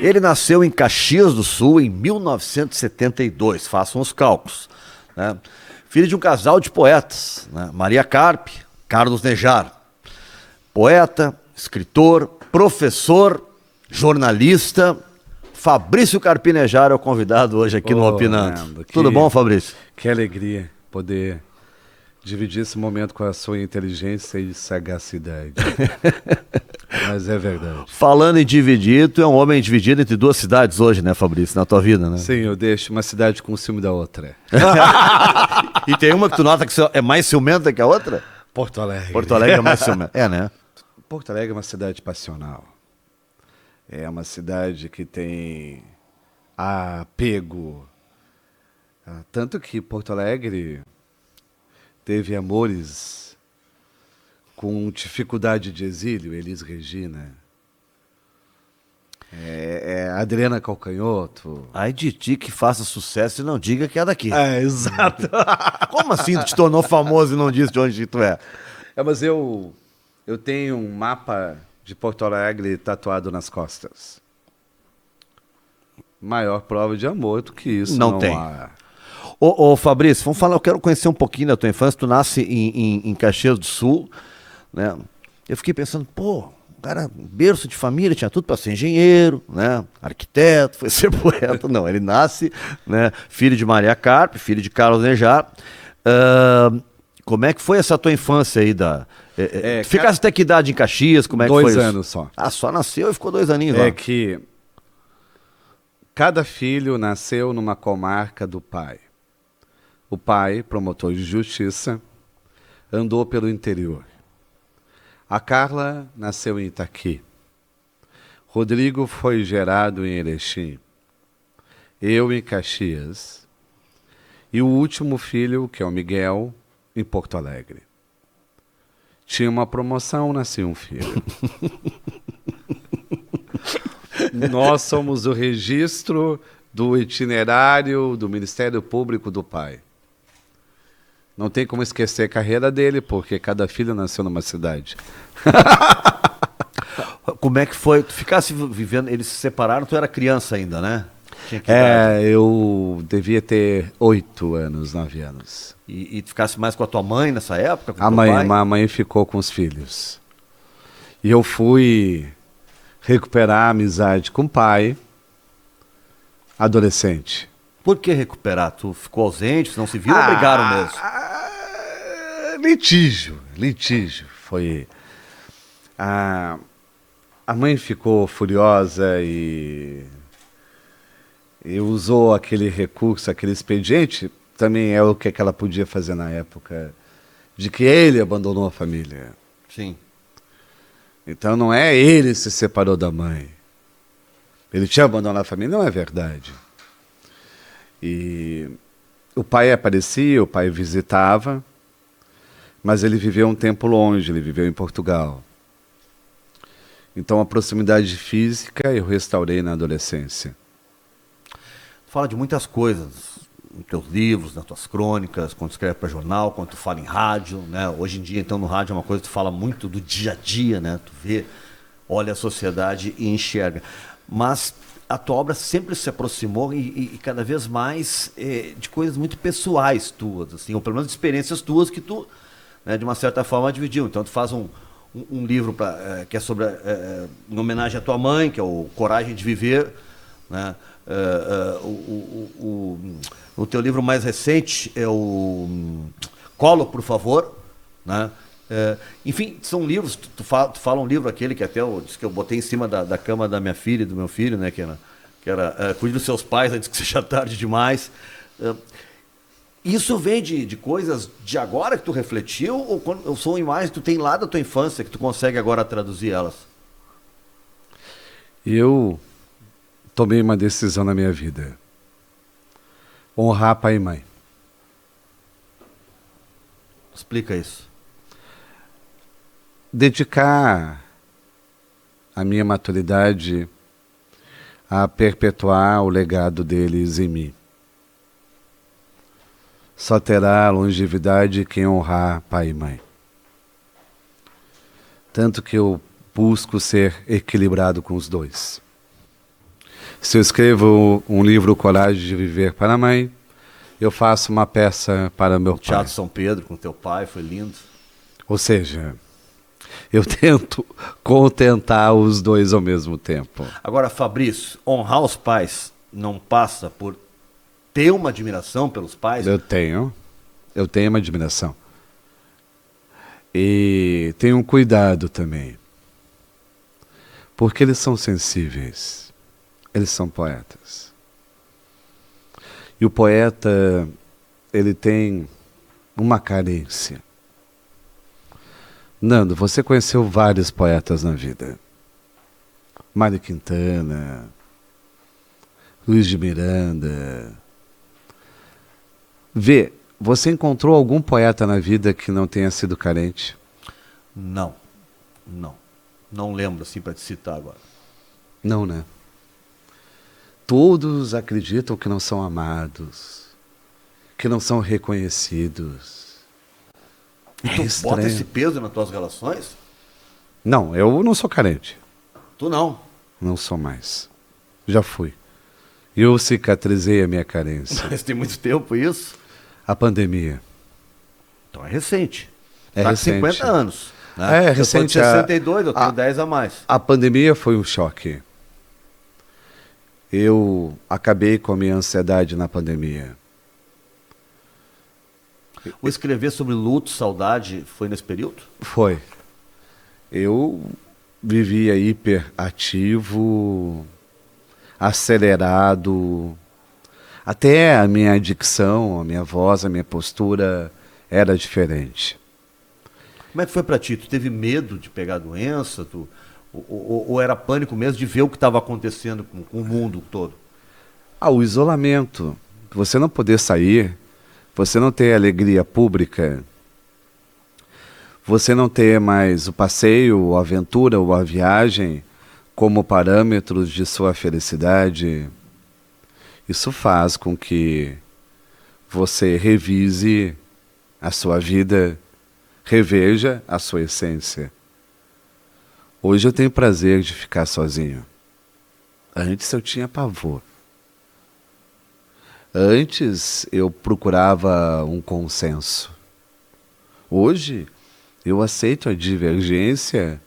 Ele nasceu em Caxias do Sul em 1972, façam os cálculos, né? Filho de um casal de poetas, né? Maria Carpe, Carlos Nejar. Poeta, escritor, professor, jornalista. Fabrício Carpinejar é o convidado hoje aqui no Opinando. Tudo bom, Fabrício? Que alegria poder dividir esse momento com a sua inteligência e sagacidade. Mas é verdade. Falando em dividir, tu é um homem dividido entre duas cidades hoje, né, Fabrício? Na tua vida, né? Sim, eu deixo uma cidade com ciúme da outra. E tem uma que tu nota que é mais ciumenta que a outra? Porto Alegre. Porto Alegre é mais ciumenta. É, né? Porto Alegre é uma cidade passional. É uma cidade que tem apego. Tanto que Porto Alegre teve amores com dificuldade de exílio, Elis Regina, Adriana Calcanhoto. Ai de ti que faça sucesso e não diga que é daqui. Exato. Como assim tu te tornou famoso e não disse de onde tu é? Mas eu tenho um mapa de Porto Alegre tatuado nas costas. Maior prova de amor do que isso. Não tem. Ô Fabrício, vamos falar, eu quero conhecer um pouquinho da tua infância. Tu nasce em Caxias do Sul, né? Eu fiquei pensando, pô, um cara, berço de família, tinha tudo para ser engenheiro, né? Arquiteto, foi ser poeta. Não, ele nasce, né? Filho de Maria Carpe, filho de Carlos Nejar. Como é que foi essa tua infância aí ficasse até que idade em Caxias? Como é que foi isso? 2 anos só. Ah, só nasceu e ficou 2 aninhos lá. É que cada filho nasceu numa comarca do pai. O pai, promotor de justiça, andou pelo interior. A Carla nasceu em Itaqui. Rodrigo foi gerado em Erechim. Eu em Caxias. E o último filho, que é o Miguel, em Porto Alegre. Tinha uma promoção, nascia um filho. Nós somos o registro do itinerário do Ministério Público do pai. Não tem como esquecer a carreira dele, porque cada filho nasceu numa cidade. Como é que foi? Tu ficasse vivendo, eles se separaram, tu era criança ainda, né? Eu devia ter 8 anos, 9 anos. E tu ficasse mais com a tua mãe nessa época? Com a mãe ficou com os filhos. E eu fui recuperar a amizade com o pai, adolescente. Por que recuperar? Tu ficou ausente, não se viu ou brigaram mesmo? Litígio. Foi. A mãe ficou furiosa e usou aquele recurso, aquele expediente, também é o que ela podia fazer na época, de que ele abandonou a família. Sim. Então não é ele se separou da mãe. Ele tinha abandonado a família, não é verdade. E o pai aparecia, o pai visitava, mas ele viveu um tempo longe, ele viveu em Portugal. Então a proximidade física eu restaurei na adolescência. Tu fala de muitas coisas, nos teus livros, nas tuas crônicas, quando tu escreve para jornal, quando tu fala em rádio, né? Hoje em dia, então, no rádio é uma coisa que tu fala muito do dia a dia, né? Tu vê, olha a sociedade e enxerga. Mas a tua obra sempre se aproximou e cada vez mais de coisas muito pessoais tuas, assim, ou pelo menos de experiências tuas que tu, né, de uma certa forma, dividiu. Então tu faz um livro que é sobre em homenagem à tua mãe, que é o Coragem de Viver, né? O teu livro mais recente é o Colo, por favor, né? Enfim, são livros, tu fala um livro aquele que até eu disse que eu botei em cima da cama da minha filha e do meu filho, né, que era Cuide dos Seus Pais antes que seja tarde demais. Isso vem de coisas de agora que tu refletiu, ou são imagens que tu tem lá da tua infância que tu consegue agora traduzir elas? Eu tomei uma decisão na minha vida: honrar pai e mãe. Explica isso. Dedicar a minha maturidade a perpetuar o legado deles em mim. Só terá longevidade quem honrar pai e mãe. Tanto que eu busco ser equilibrado com os dois. Se eu escrevo um livro, Coragem de Viver, para a mãe, eu faço uma peça para meu pai. Teatro São Pedro com teu pai, foi lindo. Ou seja, eu tento contentar os dois ao mesmo tempo. Agora, Fabrício, honrar os pais não passa por ter uma admiração pelos pais? Eu tenho uma admiração. E tenho um cuidado também. Porque eles são sensíveis. Eles são poetas. E o poeta, ele tem uma carência. Nando, você conheceu vários poetas na vida. Mário Quintana, Luiz de Miranda. Vê, você encontrou algum poeta na vida que não tenha sido carente? Não. Não lembro assim para te citar agora. Não, né? Todos acreditam que não são amados, que não são reconhecidos. Tu bota esse peso nas tuas relações? Não, eu não sou carente. Tu não. Não sou mais. Já fui. Eu cicatrizei a minha carência. Mas tem muito tempo isso? A pandemia. Então é recente. É tá recente. Com 50 anos. Né? É recente. Eu sou de 62, eu tenho 10 a mais. A pandemia foi um choque. Eu acabei com a minha ansiedade na pandemia. O escrever sobre luto, saudade, foi nesse período? Foi. Eu vivia hiperativo, acelerado. Até a minha dicção, a minha voz, a minha postura era diferente. Como é que foi pra ti? Tu teve medo de pegar a doença? Ou era pânico mesmo de ver o que estava acontecendo com o mundo todo? O isolamento. Você não poder sair, você não ter alegria pública, você não ter mais o passeio, a aventura ou a viagem como parâmetros de sua felicidade, isso faz com que você revise a sua vida, reveja a sua essência. Hoje eu tenho prazer de ficar sozinho. Antes eu tinha pavor. Antes eu procurava um consenso. Hoje eu aceito a divergência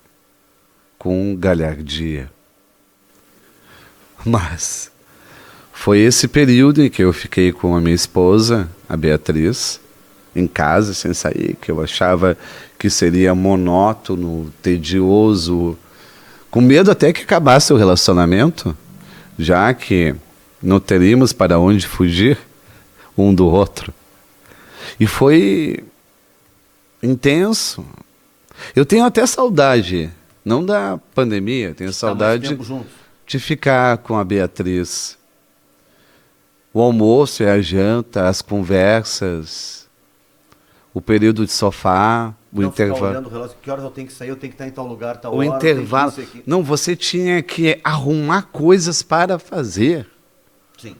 com galhardia. Mas foi esse período em que eu fiquei com a minha esposa, a Beatriz, em casa, sem sair, que eu achava que seria monótono, tedioso, com medo até que acabasse o relacionamento, já que não teríamos para onde fugir um do outro. E foi intenso. Eu tenho até saudade, não da pandemia, tenho saudade de ficar com a Beatriz. O almoço e a janta, as conversas, o período de sofá, o intervalo. Olhando o relógio, que horas eu tenho que sair, eu tenho que estar em tal lugar, tal o hora. Intervalo. Não, você tinha que arrumar coisas para fazer. Sim.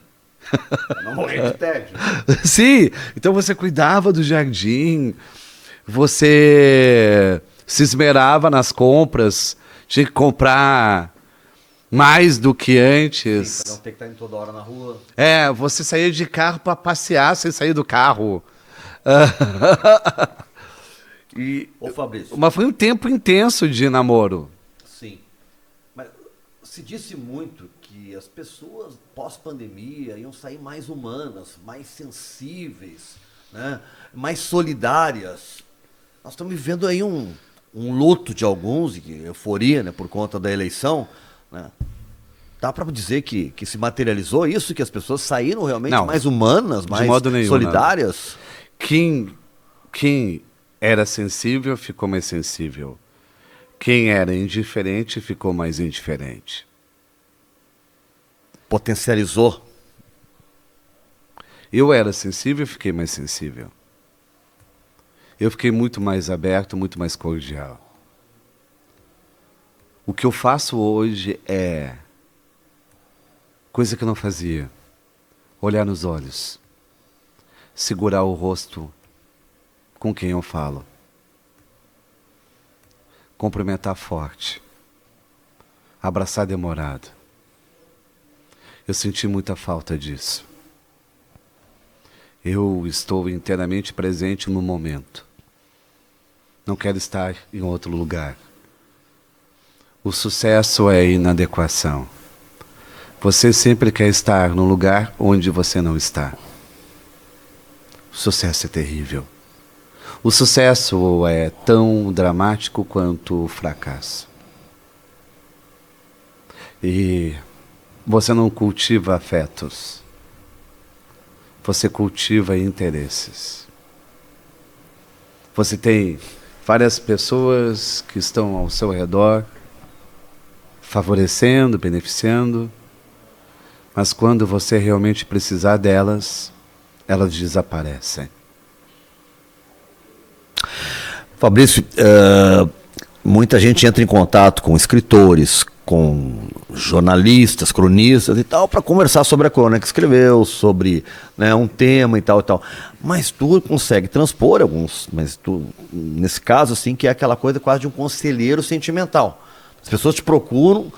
Pra não morrer de tédio. Sim. Então você cuidava do jardim, você se esmerava nas compras, tinha que comprar mais do que antes. Sim, para não ter que estar indo toda hora na rua. Você saía de carro para passear sem sair do carro. Ô Fabrício. Mas foi um tempo intenso de namoro. Sim. Mas se disse muito que as pessoas pós-pandemia iam sair mais humanas, mais sensíveis, né? Mais solidárias. Nós estamos vivendo aí um luto de alguns, euforia, né, por conta da eleição, né? Dá para dizer que se materializou isso, que as pessoas saíram realmente mais humanas, mais solidárias? Quem era sensível ficou mais sensível. Quem era indiferente ficou mais indiferente. Potencializou? Eu era sensível, fiquei mais sensível. Eu fiquei muito mais aberto, muito mais cordial. O que eu faço hoje é coisa que eu não fazia. Olhar nos olhos. Segurar o rosto com quem eu falo. Cumprimentar forte. Abraçar demorado. Eu senti muita falta disso. Eu estou inteiramente presente no momento. Não quero estar em outro lugar. O sucesso é inadequação. Você sempre quer estar no lugar onde você não está. O sucesso é terrível. O sucesso é tão dramático quanto o fracasso. E você não cultiva afetos. Você cultiva interesses. Você tem várias pessoas que estão ao seu redor, favorecendo, beneficiando, mas quando você realmente precisar delas, elas desaparecem. Fabrício, muita gente entra em contato com escritores, com jornalistas, cronistas e tal, para conversar sobre a crônica que escreveu, sobre, né, um tema e tal e tal. Mas tu consegue transpor alguns, mas tu, nesse caso, assim, que é aquela coisa quase de um conselheiro sentimental. As pessoas te procuram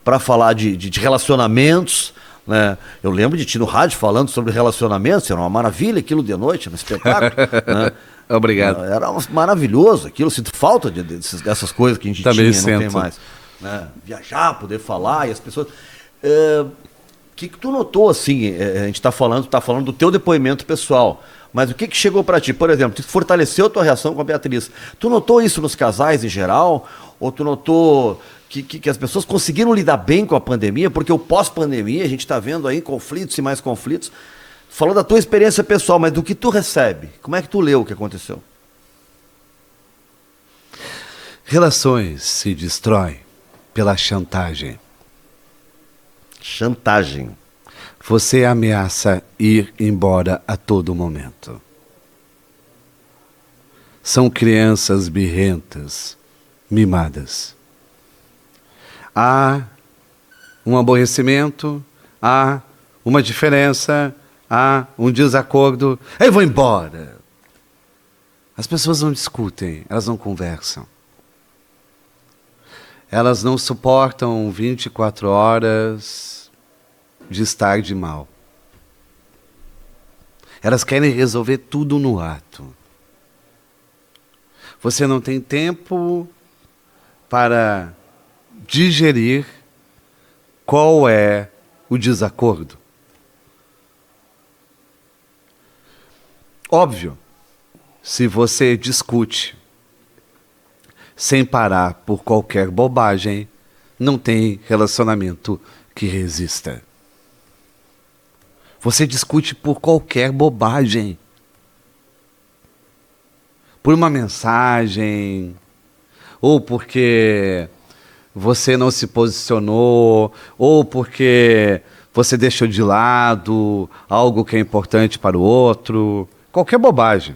para falar de relacionamentos, né? Eu lembro de ti no rádio falando sobre relacionamentos, era uma maravilha aquilo de noite no espetáculo, né? Obrigado. Era maravilhoso aquilo, sinto falta dessas coisas que a gente Também tinha, não tem sinto. mais. Né? Viajar, poder falar, e as pessoas... O que tu notou, assim, a gente tá falando do teu depoimento pessoal, mas o que chegou para ti? Por exemplo, tu fortaleceu a tua reação com a Beatriz. Tu notou isso nos casais em geral? Ou tu notou que as pessoas conseguiram lidar bem com a pandemia? Porque o pós-pandemia, a gente está vendo aí conflitos e mais conflitos. Falou da tua experiência pessoal, mas do que tu recebe? Como é que tu leu o que aconteceu? Relações se destroem pela chantagem. Chantagem. Você ameaça ir embora a todo momento. São crianças birrentas, mimadas. Há um aborrecimento, há uma diferença, há um desacordo. Eu vou embora. As pessoas não discutem, elas não conversam. Elas não suportam 24 horas de estar de mal. Elas querem resolver tudo no ato. Você não tem tempo para digerir qual é o desacordo. Óbvio, se você discute sem parar por qualquer bobagem, não tem relacionamento que resista. Você discute por qualquer bobagem. Por uma mensagem, ou porque você não se posicionou, ou porque você deixou de lado algo que é importante para o outro. Qualquer bobagem.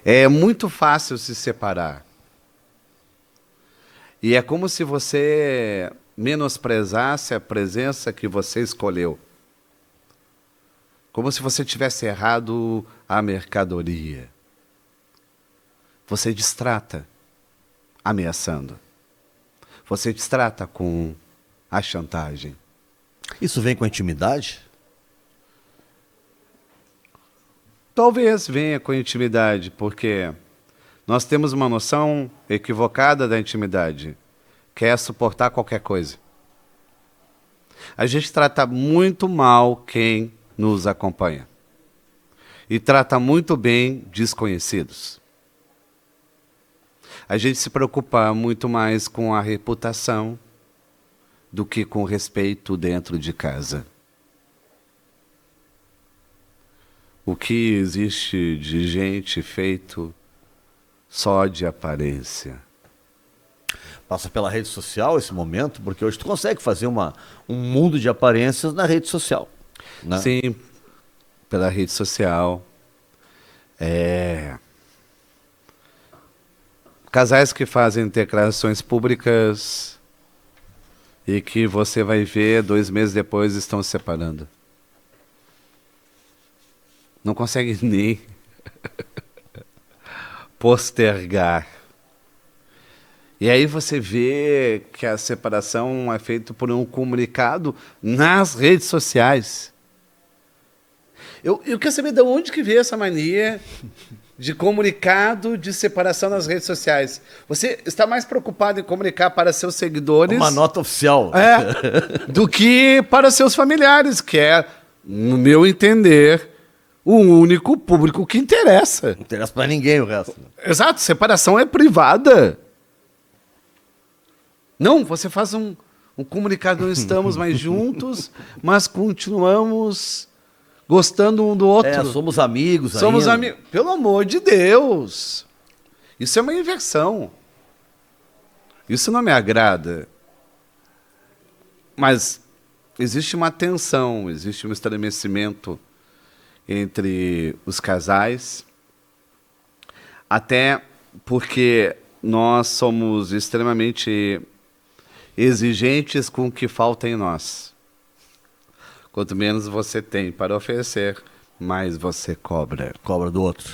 É muito fácil se separar. E é como se você menosprezasse a presença que você escolheu. Como se você tivesse errado a mercadoria. Você destrata ameaçando. Você destrata com a chantagem. Isso vem com a intimidade? Talvez venha com intimidade, porque nós temos uma noção equivocada da intimidade, que é suportar qualquer coisa. A gente trata muito mal quem nos acompanha. E trata muito bem desconhecidos. A gente se preocupa muito mais com a reputação do que com respeito dentro de casa. O que existe de gente feito só de aparência. Passa pela rede social esse momento, porque hoje tu consegue fazer um mundo de aparências na rede social. Né? Sim, pela rede social. Casais que fazem declarações públicas e que você vai ver 2 meses depois estão se separando. Não consegue nem postergar. E aí você vê que a separação é feita por um comunicado nas redes sociais. Eu quero saber de onde que veio essa mania de comunicado de separação nas redes sociais. Você está mais preocupado em comunicar para seus seguidores... Uma nota oficial. Do que para seus familiares, que é, no meu entender, o único público que interessa. Não interessa para ninguém o resto. Exato, separação é privada. Não, você faz um comunicado, não estamos mais juntos, mas continuamos gostando um do outro. Somos amigos Somos ainda. amigos. Pelo amor de Deus. Isso é uma inversão. Isso não me agrada. Mas existe uma tensão, existe um estremecimento entre os casais, até porque nós somos extremamente exigentes com o que falta em nós. Quanto menos você tem para oferecer, mais você cobra. Cobra do outro.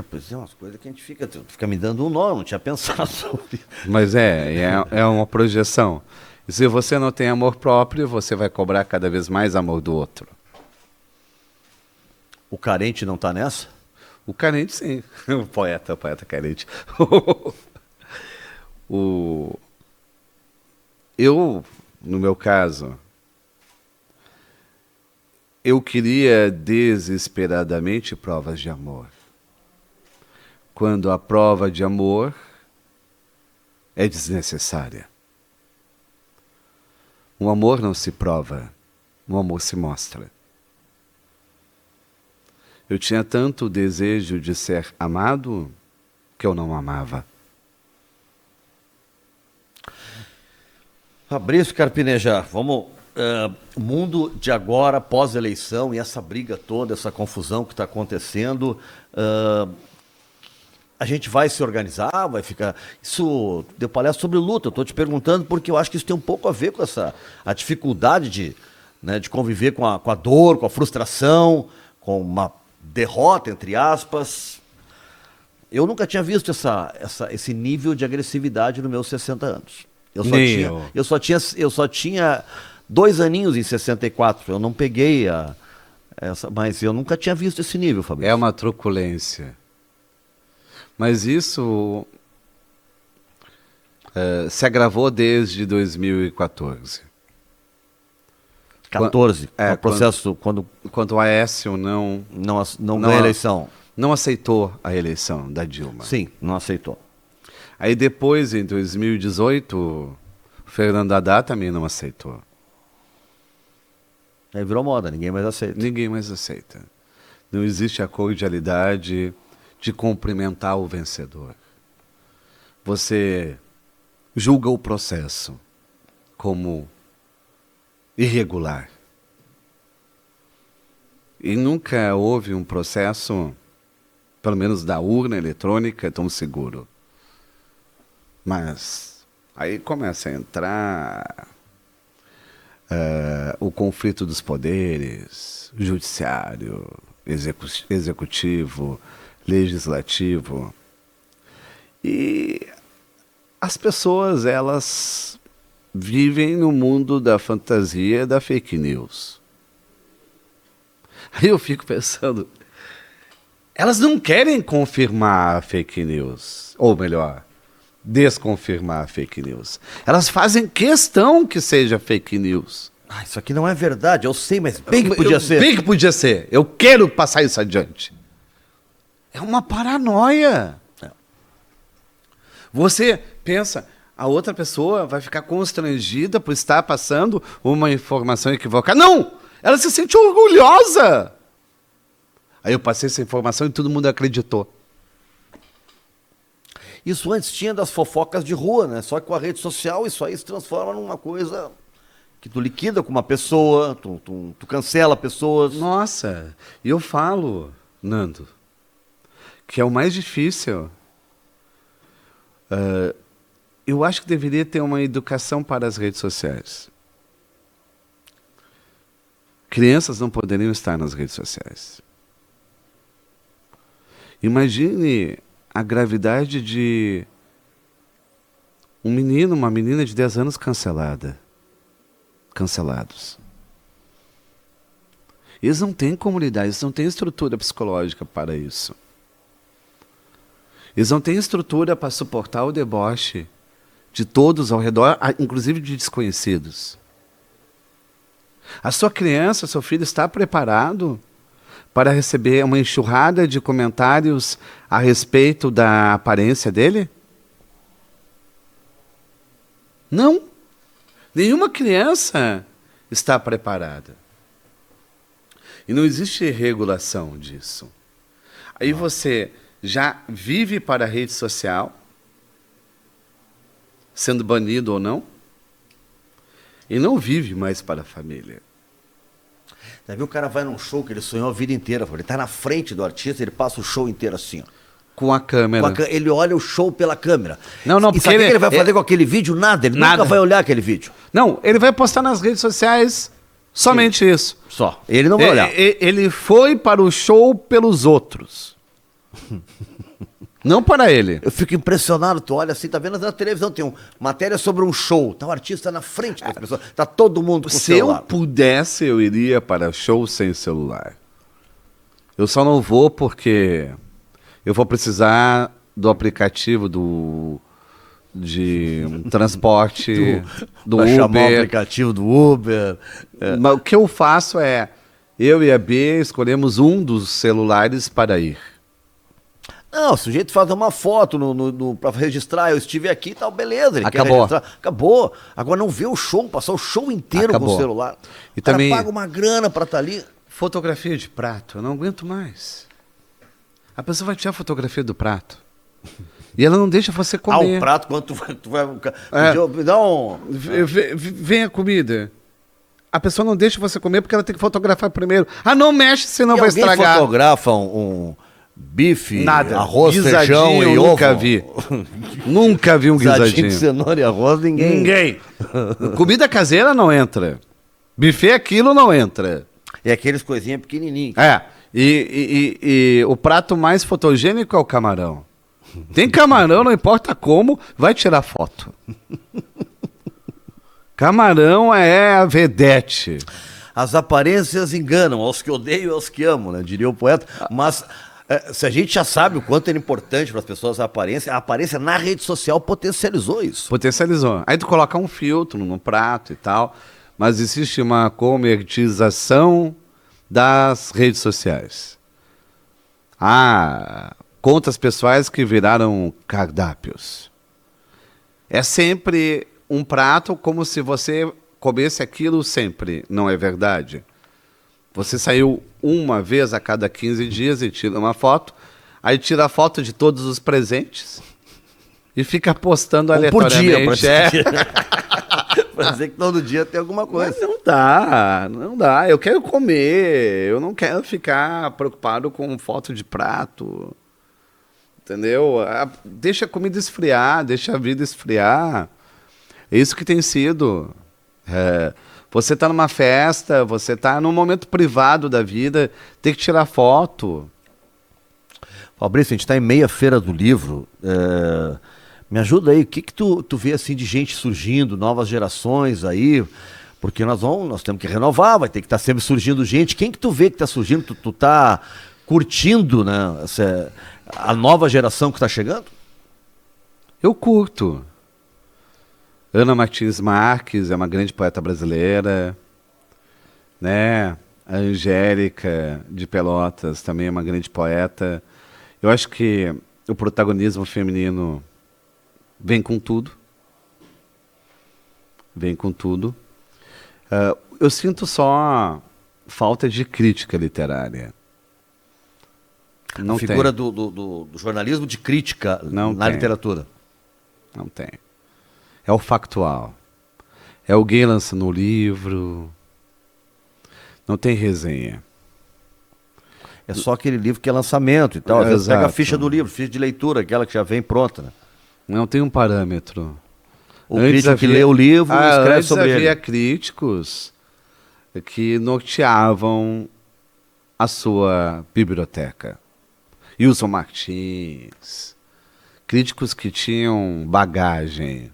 Pois é, umas coisas que a gente fica me dando um nó, eu não tinha pensado sobre. Mas é uma projeção. E se você não tem amor próprio, você vai cobrar cada vez mais amor do outro. O carente não está nessa? O carente, sim. O poeta carente. Eu, no meu caso, eu queria desesperadamente provas de amor. Quando a prova de amor é desnecessária. Um amor não se prova, um amor se mostra. Eu tinha tanto desejo de ser amado que eu não amava. Fabrício Carpinejar, vamos... o mundo de agora, pós-eleição, e essa briga toda, essa confusão que está acontecendo, a gente vai se organizar, vai ficar... Isso deu palestra sobre luta, eu estou te perguntando porque eu acho que isso tem um pouco a ver com a dificuldade de conviver com a dor, com a frustração, com uma derrota, entre aspas. Eu nunca tinha visto esse nível de agressividade nos meus 60 anos. Eu só tinha 2 aninhos em 64, eu não peguei mas eu nunca tinha visto esse nível, Fabrício. É uma truculência. Mas isso se agravou desde 2014. 14, o processo quando o Aécio não ganhou a eleição. Não aceitou a eleição da Dilma. Sim, não aceitou. Aí depois, em 2018, o Fernando Haddad também não aceitou. Aí virou moda, ninguém mais aceita. Ninguém mais aceita. Não existe a cordialidade de cumprimentar o vencedor. Você julga o processo como irregular. E nunca houve um processo, pelo menos da urna eletrônica, tão seguro. Mas aí começa a entrar o conflito dos poderes, judiciário, executivo, legislativo. E as pessoas, elas vivem no mundo da fantasia da fake news. Aí eu fico pensando, elas não querem confirmar a fake news, ou melhor, desconfirmar a fake news. Elas fazem questão que seja fake news. Isso aqui não é verdade, eu sei, mas bem que podia ser. Bem que podia ser. Eu quero passar isso adiante. É uma paranoia. Você pensa, a outra pessoa vai ficar constrangida por estar passando uma informação equivocada. Não! Ela se sente orgulhosa. Aí eu passei essa informação e todo mundo acreditou. Isso antes tinha das fofocas de rua, né? Só que com a rede social isso aí se transforma numa coisa que tu liquida com uma pessoa, tu cancela pessoas. Nossa, e eu falo, Nando, que é o mais difícil. Eu acho que deveria ter uma educação para as redes sociais. Crianças não poderiam estar nas redes sociais. Imagine a gravidade de um menino, uma menina de 10 anos cancelados. Eles não têm comunidade, eles não têm estrutura psicológica para isso. Eles não têm estrutura para suportar o deboche de todos ao redor, inclusive de desconhecidos. A sua criança, seu filho está preparado para receber uma enxurrada de comentários a respeito da aparência dele? Não. Nenhuma criança está preparada. E não existe regulação disso. Aí você já vive para a rede social, sendo banido ou não, e não vive mais para a família. Já viu, o cara vai num show que ele sonhou a vida inteira, ele está na frente do artista, ele passa o show inteiro assim, ó. Com a câmera. Ele olha o show pela câmera. Não, E sabe o que ele vai fazer com aquele vídeo? Nada, ele nunca vai olhar aquele vídeo. Não, ele vai postar nas redes sociais somente isso. Só, ele não vai olhar. Ele foi para o show pelos outros. Não para ele. Eu fico impressionado, tu olha assim, tá vendo na televisão, tem uma matéria sobre um show, tá o artista na frente das pessoas, tá todo mundo com o celular. Se eu pudesse, eu iria para show sem celular. Eu só não vou porque eu vou precisar do aplicativo de transporte do Uber. Chamar o aplicativo do Uber. Mas o que eu faço é, eu e a B escolhemos um dos celulares para ir. Não, o sujeito faz uma foto para registrar, eu estive aqui e tal, beleza. Ele Acabou. quer registrar. Acabou. Agora não vê o show, passar o show inteiro Acabou. com o celular. E o cara também paga uma grana para estar ali. Fotografia de prato, eu não aguento mais. A pessoa vai tirar a fotografia do prato. E ela não deixa você comer. O prato, quando tu vai me dá um... Vem a comida. A pessoa não deixa você comer porque ela tem que fotografar primeiro. Não mexe, senão vai estragar. Alguém fotografa um bife, nada, arroz, feijão e ovo? Nunca vi. Nunca vi um guisadinho. De cenoura e arroz, ninguém. Comida caseira não entra. Buffet aquilo não entra. É aqueles coisinhas pequenininhas. E o prato mais fotogênico é o camarão. Tem camarão, não importa como, vai tirar foto. Camarão é a vedete. As aparências enganam, aos que odeiam e aos que amam, né? Diria o poeta. Mas se a gente já sabe o quanto era importante para as pessoas a aparência na rede social potencializou isso. Potencializou. Aí tu coloca um filtro no prato e tal, mas existe uma comercialização das redes sociais. Contas pessoais que viraram cardápios. É sempre um prato como se você comesse aquilo sempre. Não é verdade? Você saiu uma vez a cada 15 dias e tira uma foto, aí tira a foto de todos os presentes e fica postando aleatoriamente. Pra dizer que todo dia tem alguma coisa. Mas não dá. Eu quero comer, eu não quero ficar preocupado com foto de prato. Entendeu? Deixa a comida esfriar, deixa a vida esfriar. É isso que tem sido. Você está numa festa, você está num momento privado da vida, tem que tirar foto. Fabrício, a gente está em meia feira do livro. Me ajuda aí, o que tu vê assim de gente surgindo, novas gerações aí? Porque nós temos que renovar, vai ter que estar sempre surgindo gente. Quem que tu vê que está surgindo? Tu tá curtindo, né, a nova geração que está chegando? Eu curto. Ana Martins Marques é uma grande poeta brasileira, né? A Angélica de Pelotas também é uma grande poeta. Eu acho que o protagonismo feminino vem com tudo. Vem com tudo. Eu sinto só falta de crítica literária. A figura do jornalismo de crítica na literatura. Não tem. É o factual. É alguém lançando o livro. Não tem resenha. É só aquele livro que é lançamento e tal. Às vezes pega a ficha do livro, ficha de leitura, aquela que já vem pronta. Né? Não tem um parâmetro. O crítico que lê o livro escreve sobre ele. Havia críticos que norteavam a sua biblioteca. Wilson Martins, críticos que tinham bagagem.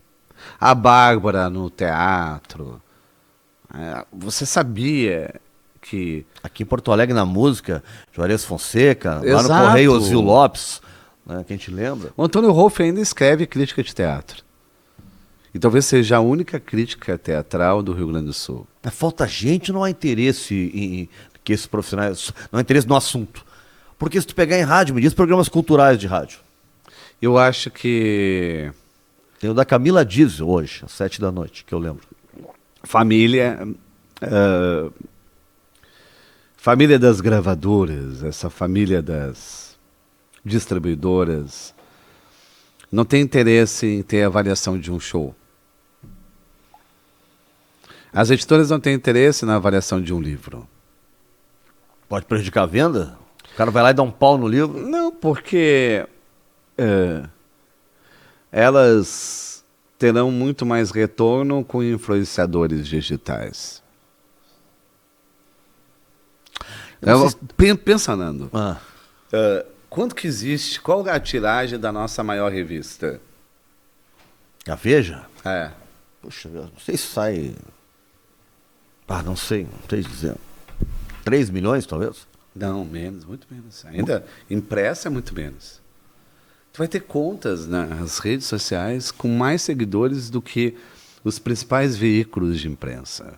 A Bárbara no teatro. Você sabia que... Aqui em Porto Alegre, na música, Juarez Fonseca, lá Exato. no Correio Osílio Lopes, né, que a gente lembra. O Antônio Rolf ainda escreve crítica de teatro. E talvez seja a única crítica teatral do Rio Grande do Sul. Falta gente, não há interesse em que esses profissionais... Não há interesse no assunto. Porque se tu pegar em rádio, me diz programas culturais de rádio. Eu acho que... Tem o da Camila Diesel hoje, às 7 da noite, que eu lembro. Família das gravadoras, essa família das distribuidoras, não tem interesse em ter avaliação de um show. As editoras não têm interesse na avaliação de um livro. Pode prejudicar a venda? O cara vai lá e dá um pau no livro? Não, porque elas terão muito mais retorno com influenciadores digitais. Pensa, Nando. Quanto que existe? Qual é a tiragem da nossa maior revista? A Veja? É. Puxa, não sei se sai... não sei dizer. 3 milhões, talvez? Não, menos, muito menos. Ainda impressa é muito menos. Tu vai ter contas nas redes sociais com mais seguidores do que os principais veículos de imprensa.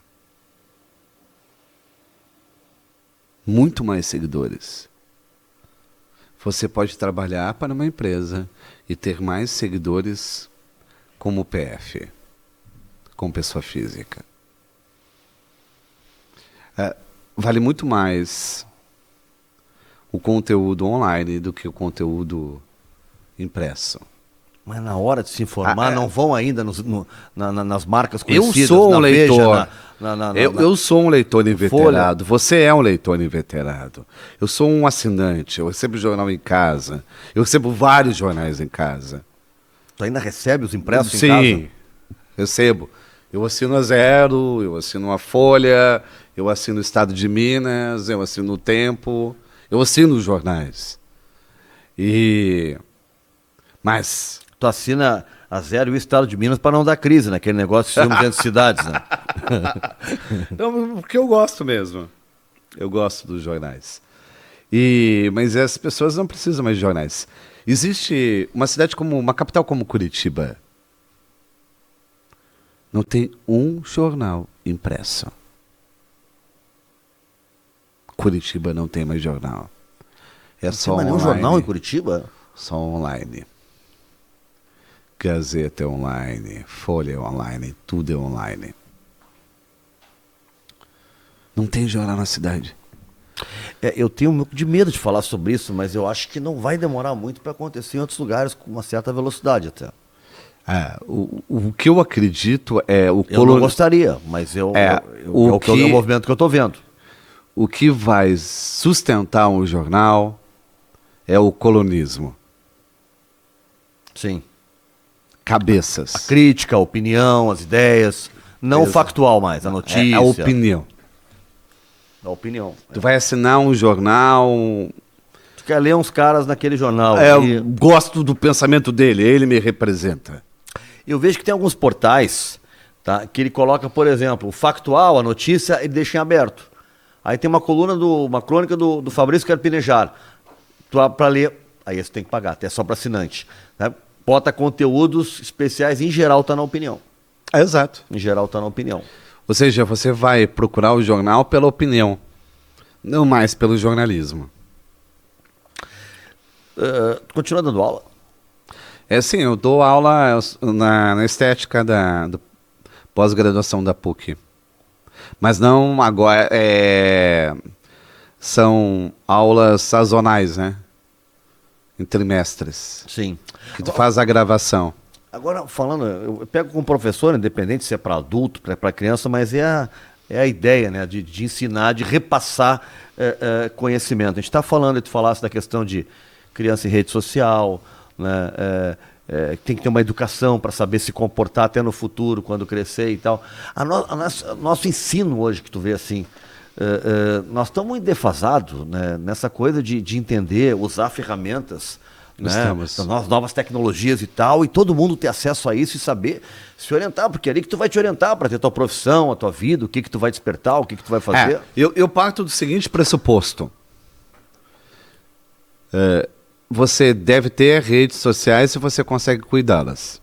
Muito mais seguidores. Você pode trabalhar para uma empresa e ter mais seguidores como PF, como pessoa física. Vale muito mais o conteúdo online do que o conteúdo impresso. Mas na hora de se informar, não vão ainda nas marcas conhecidas? Eu sou um leitor. Veja, Eu sou um leitor inveterado. Você é um leitor inveterado. Eu sou um assinante. Eu recebo jornal em casa. Eu recebo vários jornais em casa. Tu ainda recebe os impressos Sim, em casa? Sim, recebo. Eu assino a Zero, eu assino a Folha, eu assino o Estado de Minas, eu assino o Tempo, eu assino os jornais. Mas... Tu assina a Zero e o Estado de Minas para não dar crise naquele negócio de filmes entre cidades, né? Não, porque eu gosto mesmo. Eu gosto dos jornais. Mas as pessoas não precisam mais de jornais. Existe uma capital como Curitiba. Não tem um jornal impresso. Curitiba não tem mais jornal. É só online. Não tem mais nenhum jornal em Curitiba? Só online. Gazeta é online, Folha é online, tudo é online. Não tem jornal na cidade. Eu tenho um pouco de medo de falar sobre isso, mas eu acho que não vai demorar muito para acontecer em outros lugares com uma certa velocidade até. O que eu acredito é o Eu não gostaria, mas é o movimento que eu estou vendo. O que vai sustentar um jornal é o colonismo. Sim. Cabeças. A crítica, a opinião, as ideias, não o factual mais, a notícia. A opinião. A opinião. Tu vai assinar um jornal... Tu quer ler uns caras naquele jornal. Eu gosto do pensamento dele, ele me representa. Eu vejo que tem alguns portais, tá, que ele coloca, por exemplo, o factual, a notícia, ele deixa em aberto. Aí tem uma crônica do Fabrício Carpinejar. Para ler, aí você tem que pagar, até só para assinante. Né? Bota conteúdos especiais, em geral está na opinião. Exato. Em geral está na opinião. Ou seja, você vai procurar o jornal pela opinião, não mais pelo jornalismo. Continua dando aula? Sim, eu dou aula na estética da pós-graduação da PUC. Mas não agora, são aulas sazonais, né? Em trimestres. Sim. Que tu faz a gravação. Agora, falando, eu pego como professor, independente se é para adulto, para criança, mas é a ideia, né, de ensinar, de repassar conhecimento. A gente está falando, tu falasse da questão de criança em rede social, né, tem que ter uma educação para saber se comportar até no futuro, quando crescer e tal. Nosso ensino hoje, que tu vê assim, nós estamos muito defasados, né, nessa coisa de entender, usar ferramentas né? Estamos. Então, novas tecnologias e tal, e todo mundo ter acesso a isso e saber se orientar, porque é ali que tu vai te orientar para ter tua profissão, a tua vida, o que tu vai despertar, o que tu vai fazer. Eu parto do seguinte pressuposto. Você deve ter redes sociais se você consegue cuidá-las.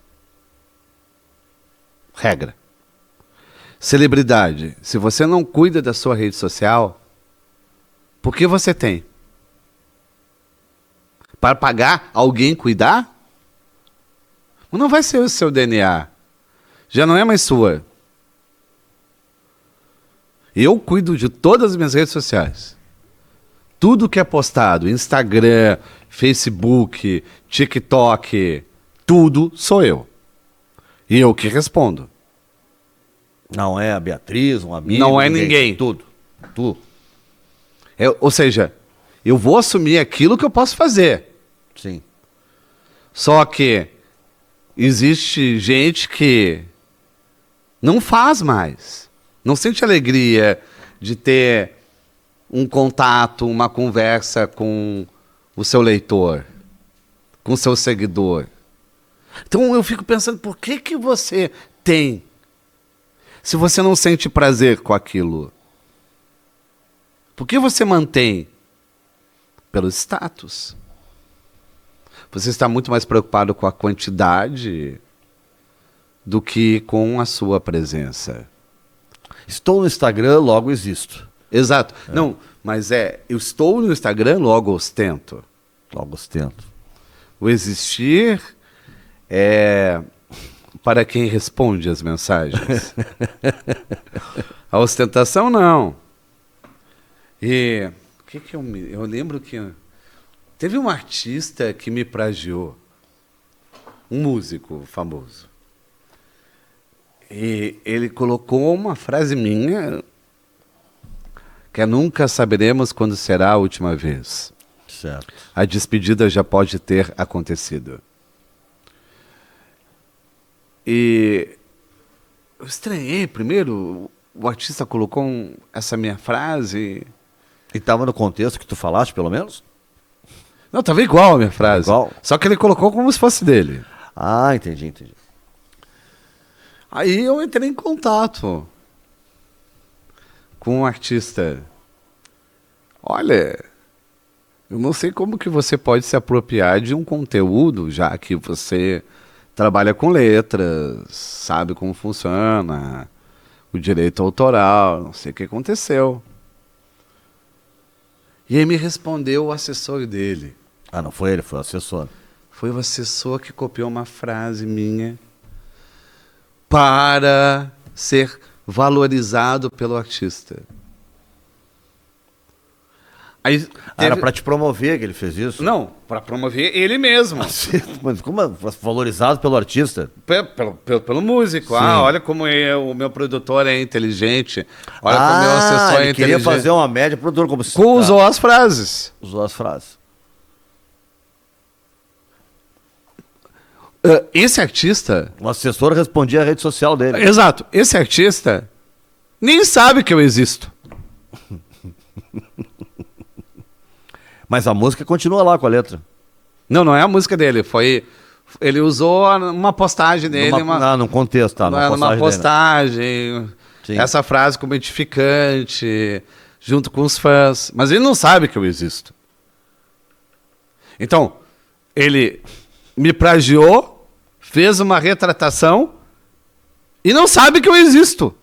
Regra. Celebridade. Se você não cuida da sua rede social, por que você tem? Para pagar alguém cuidar? Não vai ser o seu DNA. Já não é mais sua. Eu cuido de todas as minhas redes sociais. Tudo que é postado, Instagram, Facebook, TikTok, tudo sou eu. E eu que respondo. Não é a Beatriz, um amigo. Não é ninguém. Tudo. Tu. Ou seja, eu vou assumir aquilo que eu posso fazer. Sim. Só que existe gente que não faz mais. Não sente alegria de ter um contato, uma conversa com o seu leitor, com o seu seguidor. Então eu fico pensando, por que você tem, se você não sente prazer com aquilo? Por que você mantém? Pelo status. Você está muito mais preocupado com a quantidade do que com a sua presença. Estou no Instagram, logo existo. Exato. Não, mas eu estou no Instagram, logo ostento. Logo ostento. O existir é para quem responde as mensagens. A ostentação, não. E o que eu lembro que teve um artista que me plagiou, um músico famoso. E ele colocou uma frase minha que é: nunca saberemos quando será a última vez. Certo. A despedida já pode ter acontecido. E eu estranhei primeiro, o artista colocou essa minha frase. E estava no contexto que tu falaste, pelo menos? Não, estava igual a minha frase. Igual? Só que ele colocou como se fosse dele. Ah, entendi. Aí eu entrei em contato com o artista. Olha, eu não sei como que você pode se apropriar de um conteúdo, já que você trabalha com letras, sabe como funciona, o direito autoral, não sei o que aconteceu. E aí me respondeu o assessor dele. Ah, não foi ele, foi o assessor. Foi o assessor que copiou uma frase minha para ser valorizado pelo artista. Aí Era para te promover que ele fez isso? Não, para promover ele mesmo. Mas como valorizado pelo artista? Pelo músico. Sim. Olha como o meu produtor é inteligente. Olha como o meu assessor é ele inteligente. queria fazer uma média produtor como se... Usou as frases. Usou as frases. Esse artista... O assessor respondia a rede social dele. Exato. Esse artista nem sabe que eu existo. Mas a música continua lá com a letra. Não é a música dele. Ele usou uma postagem dele. Num contexto, tá? Numa postagem. Sim. Essa frase como edificante, junto com os fãs. Mas ele não sabe que eu existo. Então, ele me plagiou, fez uma retratação e não sabe que eu existo.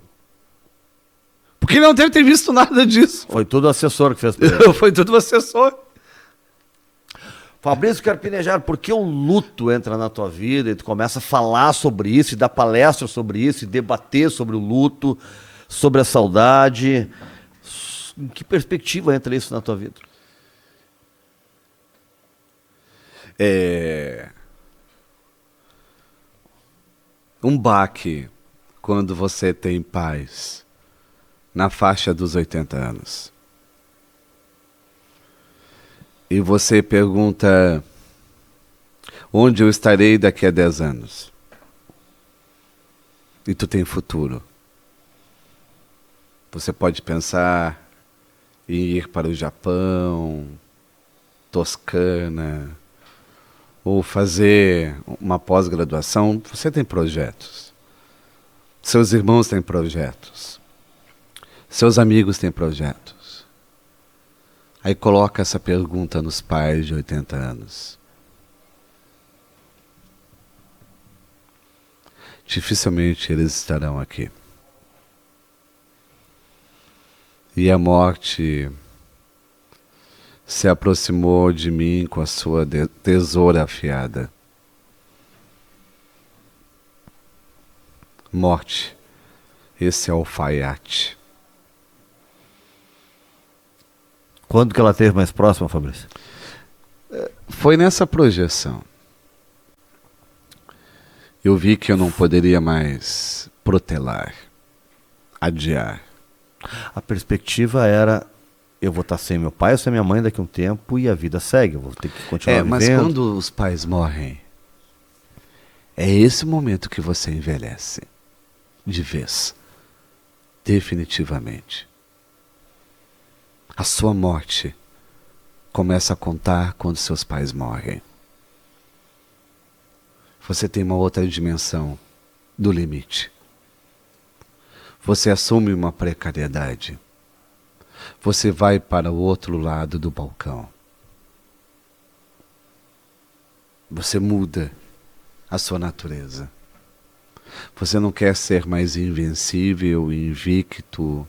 Porque ele não deve ter visto nada disso. Foi tudo o assessor que fez pra ele. Foi tudo o assessor. Fabrício Carpinejar, por que o luto entra na tua vida e tu começa a falar sobre isso, e dar palestra sobre isso, e debater sobre o luto, sobre a saudade? Em que perspectiva entra isso na tua vida? Um baque quando você tem paz na faixa dos 80 anos. E você pergunta: onde eu estarei daqui a 10 anos? E tu tem futuro. Você pode pensar em ir para o Japão, Toscana, ou fazer uma pós-graduação, você tem projetos. Seus irmãos têm projetos. Seus amigos têm projetos. Aí coloca essa pergunta nos pais de 80 anos. Dificilmente eles estarão aqui. E a morte se aproximou de mim com a sua tesoura afiada. Morte, esse é o alfaiate. Quando que ela esteve mais próxima, Fabrício? Foi nessa projeção. Eu vi que eu não poderia mais protelar, adiar. A perspectiva era, eu vou estar sem meu pai ou sem minha mãe daqui a um tempo e a vida segue, eu vou ter que continuar vivendo. Mas quando os pais morrem, é esse momento que você envelhece, de vez, definitivamente. A sua morte começa a contar quando seus pais morrem. Você tem uma outra dimensão do limite. Você assume uma precariedade. Você vai para o outro lado do balcão. Você muda a sua natureza. Você não quer ser mais invencível, invicto.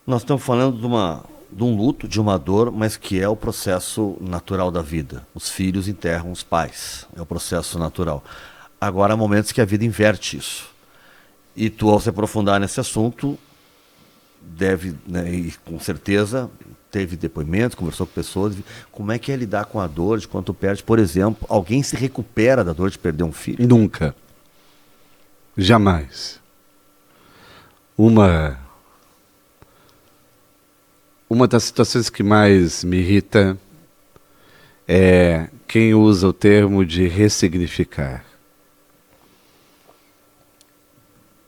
Nós estamos falando de um luto, de uma dor, mas que é o processo natural da vida. Os filhos enterram os pais. É o processo natural. Agora há momentos que a vida inverte isso. E tu, ao se aprofundar nesse assunto, deve, né, e com certeza, teve depoimentos, conversou com pessoas. Como é que é lidar com a dor de quando tu perde, por exemplo, alguém se recupera da dor de perder um filho? Nunca. Jamais. Uma das situações que mais me irrita é quem usa o termo de ressignificar.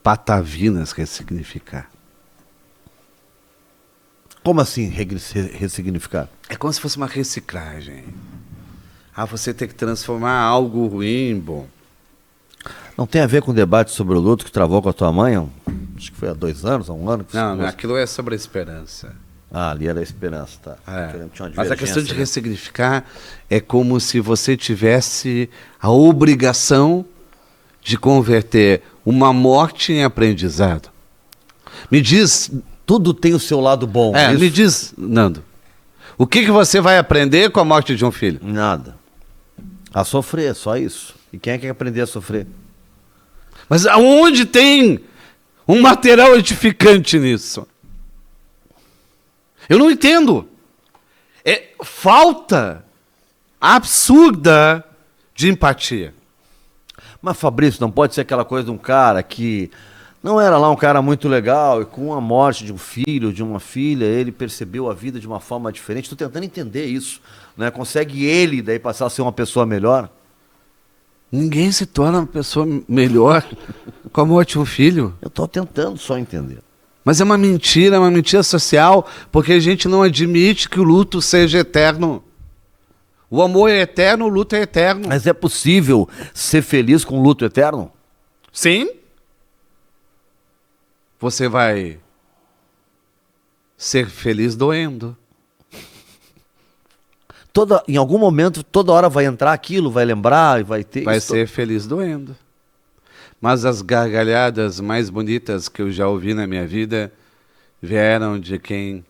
Patavinas ressignificar. Como assim ressignificar? É como se fosse uma reciclagem. Você tem que transformar algo ruim em bom. Não tem a ver com o debate sobre o luto que travou com a tua mãe? Acho que foi há 2 anos, há 1 ano? Não, aquilo é sobre a esperança. Ali era a esperança, tá. Mas a questão de ressignificar é como se você tivesse a obrigação de converter uma morte em aprendizado. Me diz... Tudo tem o seu lado bom. Me diz, Nando, o que você vai aprender com a morte de um filho? Nada. A sofrer, só isso. E quem é que quer aprender a sofrer? Mas aonde tem um material edificante nisso? Eu não entendo. É falta absurda de empatia. Mas, Fabrício, não pode ser aquela coisa de um cara que não era lá um cara muito legal e com a morte de um filho, de uma filha, ele percebeu a vida de uma forma diferente. Estou tentando entender isso, né? Consegue ele daí passar a ser uma pessoa melhor? Ninguém se torna uma pessoa melhor com a morte de um filho. Eu estou tentando só entender. Mas é uma mentira social, porque a gente não admite que o luto seja eterno. O amor é eterno, o luto é eterno. Mas é possível ser feliz com o luto eterno? Sim. Você vai ser feliz doendo. Em algum momento, toda hora vai entrar aquilo, vai lembrar e vai ter... Vai ser feliz doendo. Mas as gargalhadas mais bonitas que eu já ouvi na minha vida vieram de quem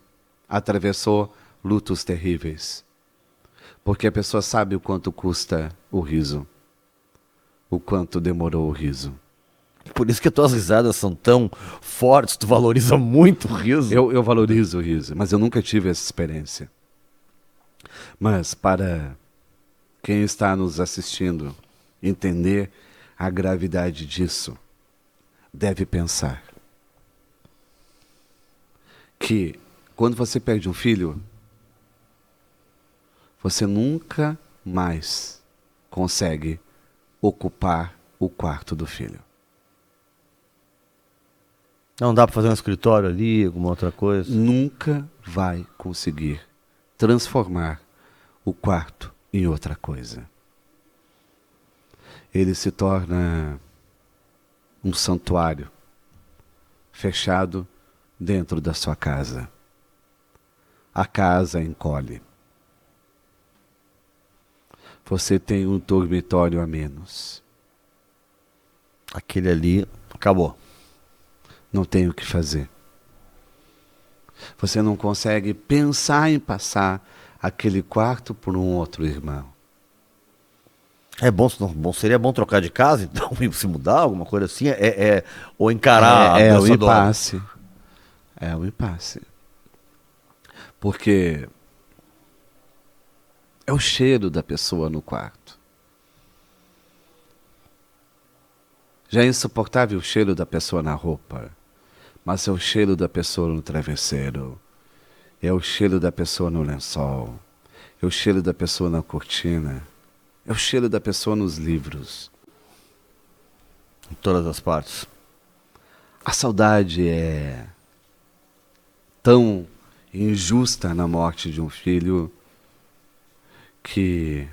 atravessou lutos terríveis. Porque a pessoa sabe o quanto custa o riso, o quanto demorou o riso. Por isso que as tuas risadas são tão fortes, tu valoriza muito o riso. Eu valorizo o riso, mas eu nunca tive essa experiência. Mas para quem está nos assistindo entender a gravidade disso, deve pensar que quando você perde um filho, você nunca mais consegue ocupar o quarto do filho. Não dá para fazer um escritório ali, alguma outra coisa? Nunca vai conseguir transformar o quarto em outra coisa. Ele se torna um santuário fechado dentro da sua casa. A casa encolhe. Você tem um dormitório a menos. Aquele ali acabou. Não tem o que fazer. Você não consegue pensar em passar aquele quarto por um outro irmão. É bom, seria bom trocar de casa, então, se mudar, alguma coisa assim, ou encarar É a o doença dora. impasse. É o impasse. Porque é o cheiro da pessoa no quarto. Já é insuportável o cheiro da pessoa na roupa, mas é o cheiro da pessoa no travesseiro, é o cheiro da pessoa no lençol, é o cheiro da pessoa na cortina, é o cheiro da pessoa nos livros. Em todas as partes. A saudade é tão injusta na morte de um filho que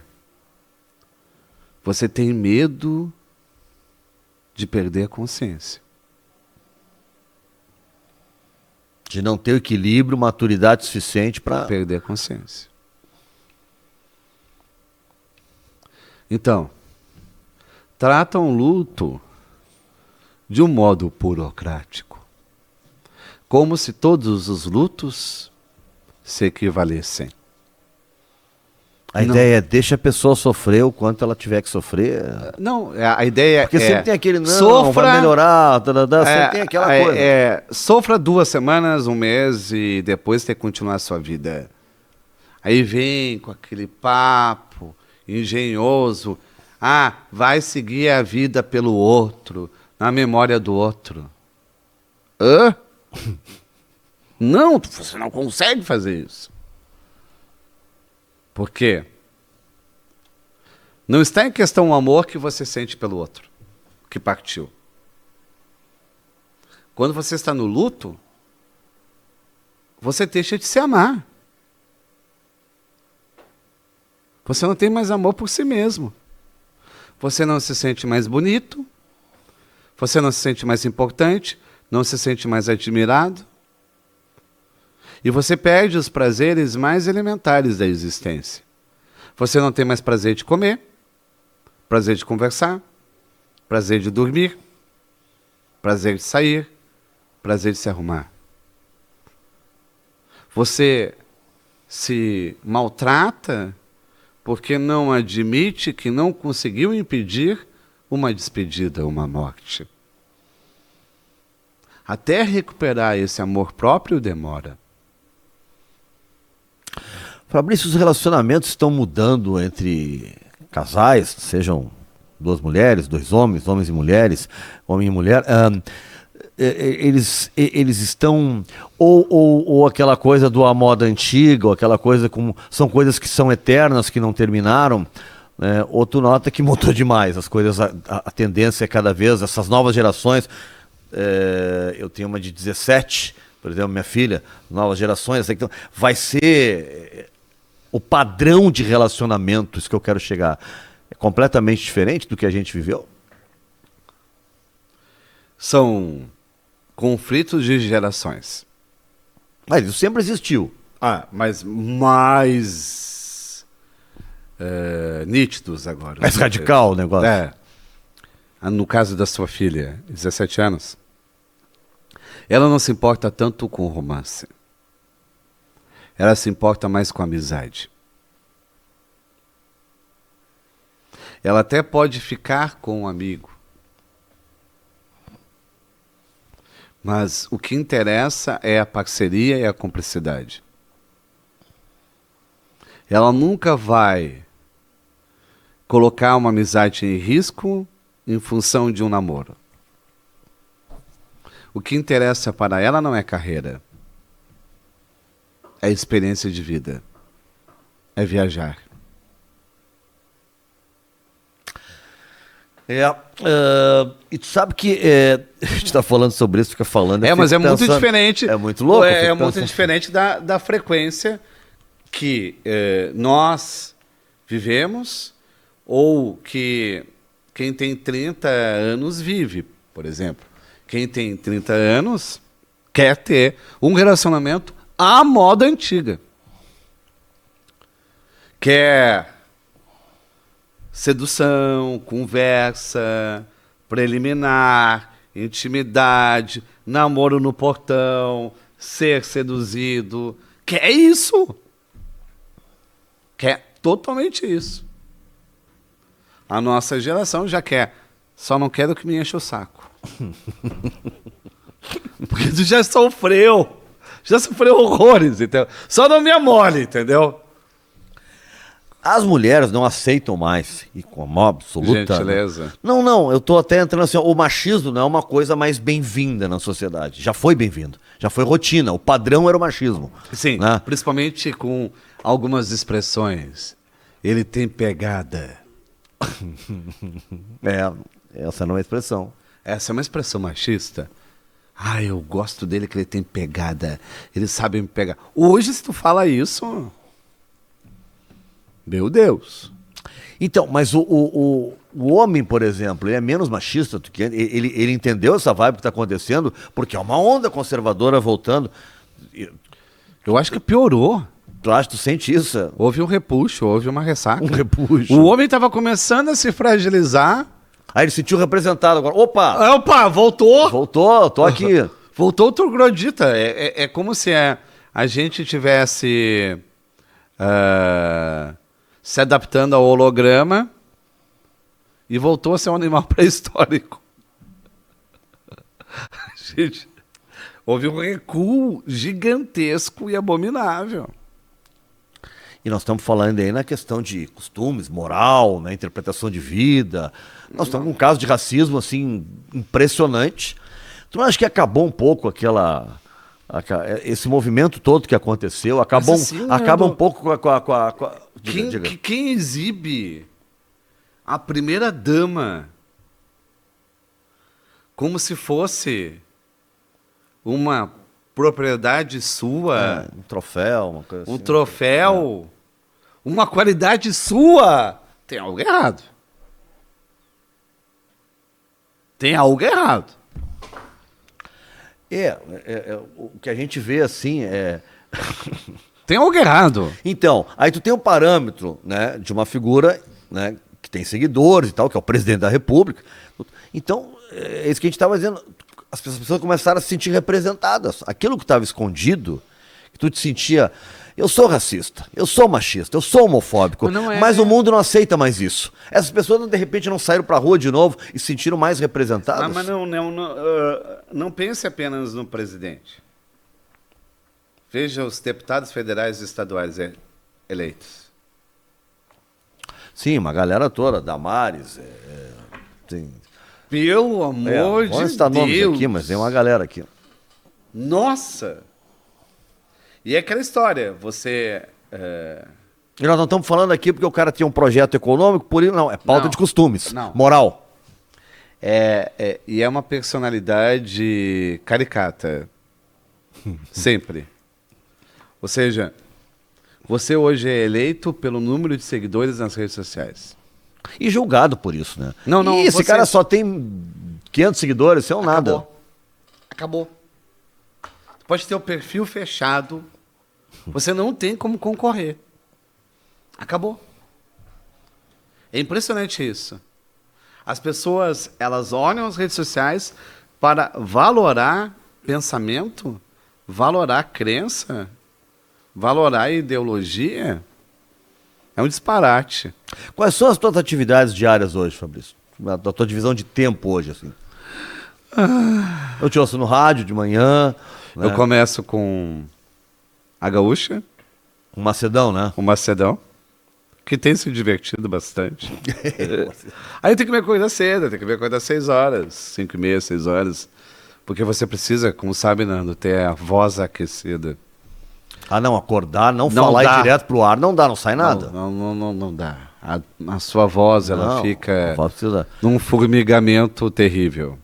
você tem medo de perder a consciência. De não ter o equilíbrio, maturidade suficiente para Perder a consciência. Então, tratam o luto de um modo burocrático, como se todos os lutos se equivalessem. A ideia é deixa a pessoa sofrer o quanto ela tiver que sofrer. Não, a ideia Porque sempre tem aquele, não, sofra, vai melhorar, sempre tem aquela coisa. Sofra 2 semanas, 1 mês e depois tem que continuar a sua vida. Aí vem com aquele papo engenhoso. Vai seguir a vida pelo outro, na memória do outro. Hã? Não, você não consegue fazer isso. Por quê? Não está em questão o amor que você sente pelo outro, que partiu. Quando você está no luto, você deixa de se amar. Você não tem mais amor por si mesmo. Você não se sente mais bonito, você não se sente mais importante, não se sente mais admirado. E você perde os prazeres mais elementares da existência. Você não tem mais prazer de comer, prazer de conversar, prazer de dormir, prazer de sair, prazer de se arrumar. Você se maltrata porque não admite que não conseguiu impedir uma despedida, uma morte. Até recuperar esse amor próprio demora. Fabrício, os relacionamentos estão mudando entre casais, sejam 2 mulheres, 2 homens, homens e mulheres, homem e mulher. Eles estão ou aquela coisa do a moda antiga, ou aquela coisa como são coisas que são eternas, que não terminaram, né? Ou tu nota que mudou demais as coisas, a tendência é cada vez essas novas gerações. Eu tenho uma de 17, por exemplo, minha filha, novas gerações, então vai ser o padrão de relacionamento, isso que eu quero chegar, é completamente diferente do que a gente viveu. São conflitos de gerações. Mas isso sempre existiu. Mas mais nítidos agora. Mais radical o negócio. No caso da sua filha, 17 anos, ela não se importa tanto com romance. Ela se importa mais com amizade. Ela até pode ficar com um amigo. Mas o que interessa é a parceria e a cumplicidade. Ela nunca vai colocar uma amizade em risco em função de um namoro. O que interessa para ela não é carreira. É experiência de vida. É viajar. E tu sabe que a gente está falando sobre isso, fica falando. Mas é muito diferente. É muito louco. Muito diferente da frequência que nós vivemos, ou que quem tem 30 anos vive, por exemplo. Quem tem 30 anos quer ter um relacionamento à moda antiga. Quer sedução, conversa, preliminar, intimidade, namoro no portão, ser seduzido. Quer isso. Quer totalmente isso. A nossa geração já quer. Só não quero que me encha o saco. Porque tu já sofreu. Já sofreu horrores, entendeu? Só não me amole, entendeu? As mulheres não aceitam mais, e com a maior absoluta... Gentileza. Não, eu tô até entrando assim, ó, o machismo não é uma coisa mais bem-vinda na sociedade. Já foi bem-vindo, já foi rotina, o padrão era o machismo. Sim, né? principalmente com algumas expressões. Ele tem pegada. Essa não é a expressão. Essa é uma expressão machista. Ah, eu gosto dele que ele tem pegada. Ele sabe me pegar. Hoje, se tu fala isso... Meu Deus. Então, mas o homem, por exemplo, ele é menos machista do que ele entendeu essa vibe que está acontecendo, porque é uma onda conservadora voltando. Eu acho que piorou. Tu sente isso? Houve um repuxo, houve uma ressaca. Um repuxo. O homem estava começando a se fragilizar. Aí ele se sentiu representado agora. Opa! Opa, voltou! Voltou, tô aqui. Voltou o troglodita. É como se a gente tivesse... se adaptando ao holograma e voltou a ser um animal pré-histórico. Gente, houve um recuo gigantesco e abominável. E nós estamos falando aí na questão de costumes, moral, né, interpretação de vida. Nós estamos com um caso de racismo assim impressionante. Tu não acha que acabou um pouco esse movimento todo que aconteceu? Acaba um pouco com a... Diga. Quem exibe a primeira dama como se fosse uma propriedade sua, um troféu, uma coisa assim. Um troféu, uma qualidade sua, tem algo errado. Tem algo errado. O que a gente vê assim é... Tem algo errado. Então, aí tu tem um parâmetro, né, de uma figura, né, que tem seguidores e tal, que é o presidente da República. Então, é isso que a gente estava dizendo. As pessoas começaram a se sentir representadas. Aquilo que estava escondido, que tu te sentia... Eu sou racista, eu sou machista, eu sou homofóbico, mas o mundo não aceita mais isso. Essas pessoas, de repente, não saíram pra rua de novo e se sentiram mais representadas? Mas não pense apenas no presidente. Veja os deputados federais e estaduais eleitos. Sim, uma galera toda, Damares, tem... Pelo amor de Deus. Vamos citar nomes aqui, mas tem uma galera aqui. Nossa! E é aquela história, você... E nós não estamos falando aqui porque o cara tinha um projeto econômico, por isso não, é pauta de costumes, moral. E é uma personalidade caricata. Sempre. Ou seja, você hoje é eleito pelo número de seguidores nas redes sociais. E julgado por isso, né? Não, esse cara só tem 500 seguidores, isso é nada. Acabou. Pode ter o perfil fechado, você não tem como concorrer. Acabou. É impressionante isso. As pessoas, elas olham as redes sociais para valorar pensamento, valorar crença, valorar ideologia. É um disparate. Quais são as tuas atividades diárias hoje, Fabrício? A tua divisão de tempo hoje, assim? Eu te ouço no rádio de manhã. Né? Eu começo com a Gaúcha. Um Macedão, né? Um Macedão. Que tem se divertido bastante. Aí tem que me acordar cedo, tem que me acordar às 6 horas, 5h30, 6 horas. Porque você precisa, como sabe, Nando, ter a voz aquecida. Ah, não, acordar, não falar e ir direto pro ar, não dá, não sai nada. Não dá. A sua voz, ela fica num formigamento terrível.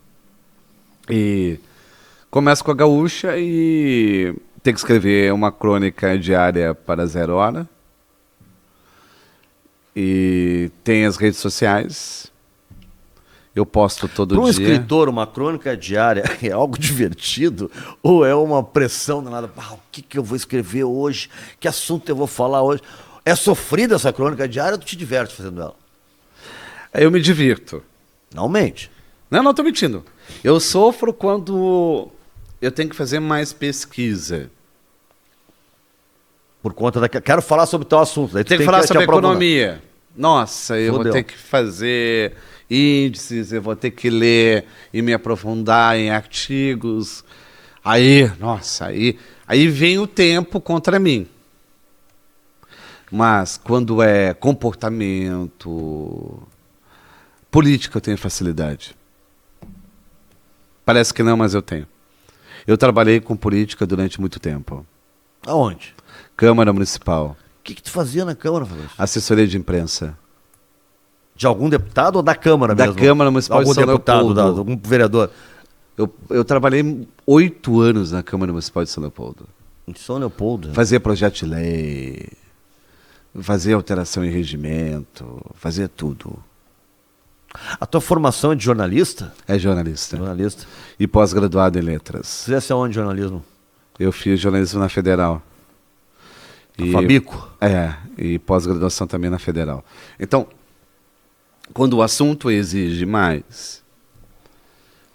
E começo com a Gaúcha e tem que escrever uma crônica diária para 0 hora. E tem as redes sociais. Eu posto todo Para um dia. escritor, uma crônica diária é algo divertido ou é uma pressão danada? O que eu vou escrever hoje? Que assunto eu vou falar hoje? É sofrida essa crônica diária ou tu te diverte fazendo ela? Eu me divirto. Não mente. Não estou mentindo. Eu sofro quando eu tenho que fazer mais pesquisa. Por conta da... Quero falar sobre tal assunto. Daí tu Tem que falar te sobre aprofundar. economia. Nossa, eu Fudeu. vou ter que fazer índices, eu vou ter que ler e me aprofundar em artigos. Aí vem o tempo contra mim. Mas quando é comportamento, política, eu tenho facilidade. Parece que não, mas eu tenho. Eu trabalhei com política durante muito tempo. Aonde? Câmara Municipal, O que tu fazia na Câmara, Fabrício? assessoria de imprensa. De algum deputado ou da Câmara Da mesmo? Câmara Municipal de algum São deputado, Leopoldo. algum vereador? Eu trabalhei 8 anos na Câmara Municipal de São Leopoldo. Em São Leopoldo. Fazia projeto de lei, fazia alteração em regimento, fazia tudo. A tua formação é de jornalista? É jornalista. Jornalista. E pós-graduado em letras. Fizesse aonde jornalismo? Eu fiz jornalismo na Federal. Fabico? E pós-graduação também na Federal. Então, quando o assunto exige mais,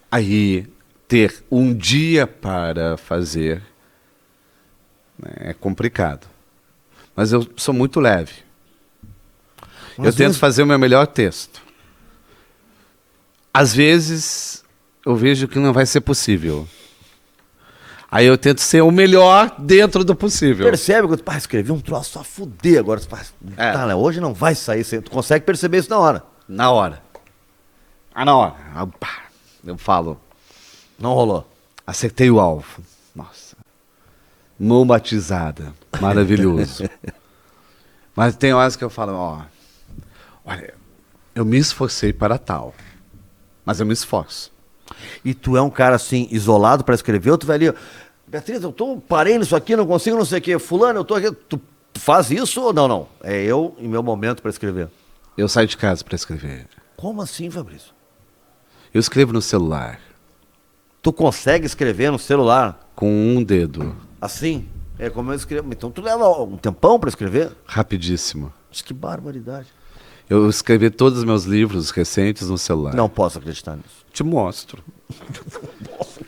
aí ter um dia para fazer, né, é complicado. Mas eu sou muito leve. Eu tento fazer o meu melhor texto. Às vezes, eu vejo que não vai ser possível. Aí eu tento ser o melhor dentro do possível. Percebe quando tu escrevi um troço a fuder agora. Tá, né? Hoje não vai sair. Tu consegue perceber isso na hora. Na hora. Na hora. Eu falo. Não rolou. Acertei o alvo. Nossa. Mão batizada. Maravilhoso. Mas tem horas que eu falo, olha, eu me esforcei para tal. Mas eu me esforço. E tu é um cara assim, isolado pra escrever, ou tu vai ali, Beatriz, parei nisso aqui, não consigo, não sei o quê. Fulano, eu tô aqui. Tu faz isso ou não? É eu em meu momento pra escrever. Eu saio de casa para escrever. Como assim, Fabrício? Eu escrevo no celular. Tu consegue escrever no celular? Com um dedo. Assim? É como eu escrevo. Então tu leva um tempão pra escrever? Rapidíssimo. Mas que barbaridade. Eu escrevi todos os meus livros recentes no celular. Não posso acreditar nisso. Te mostro.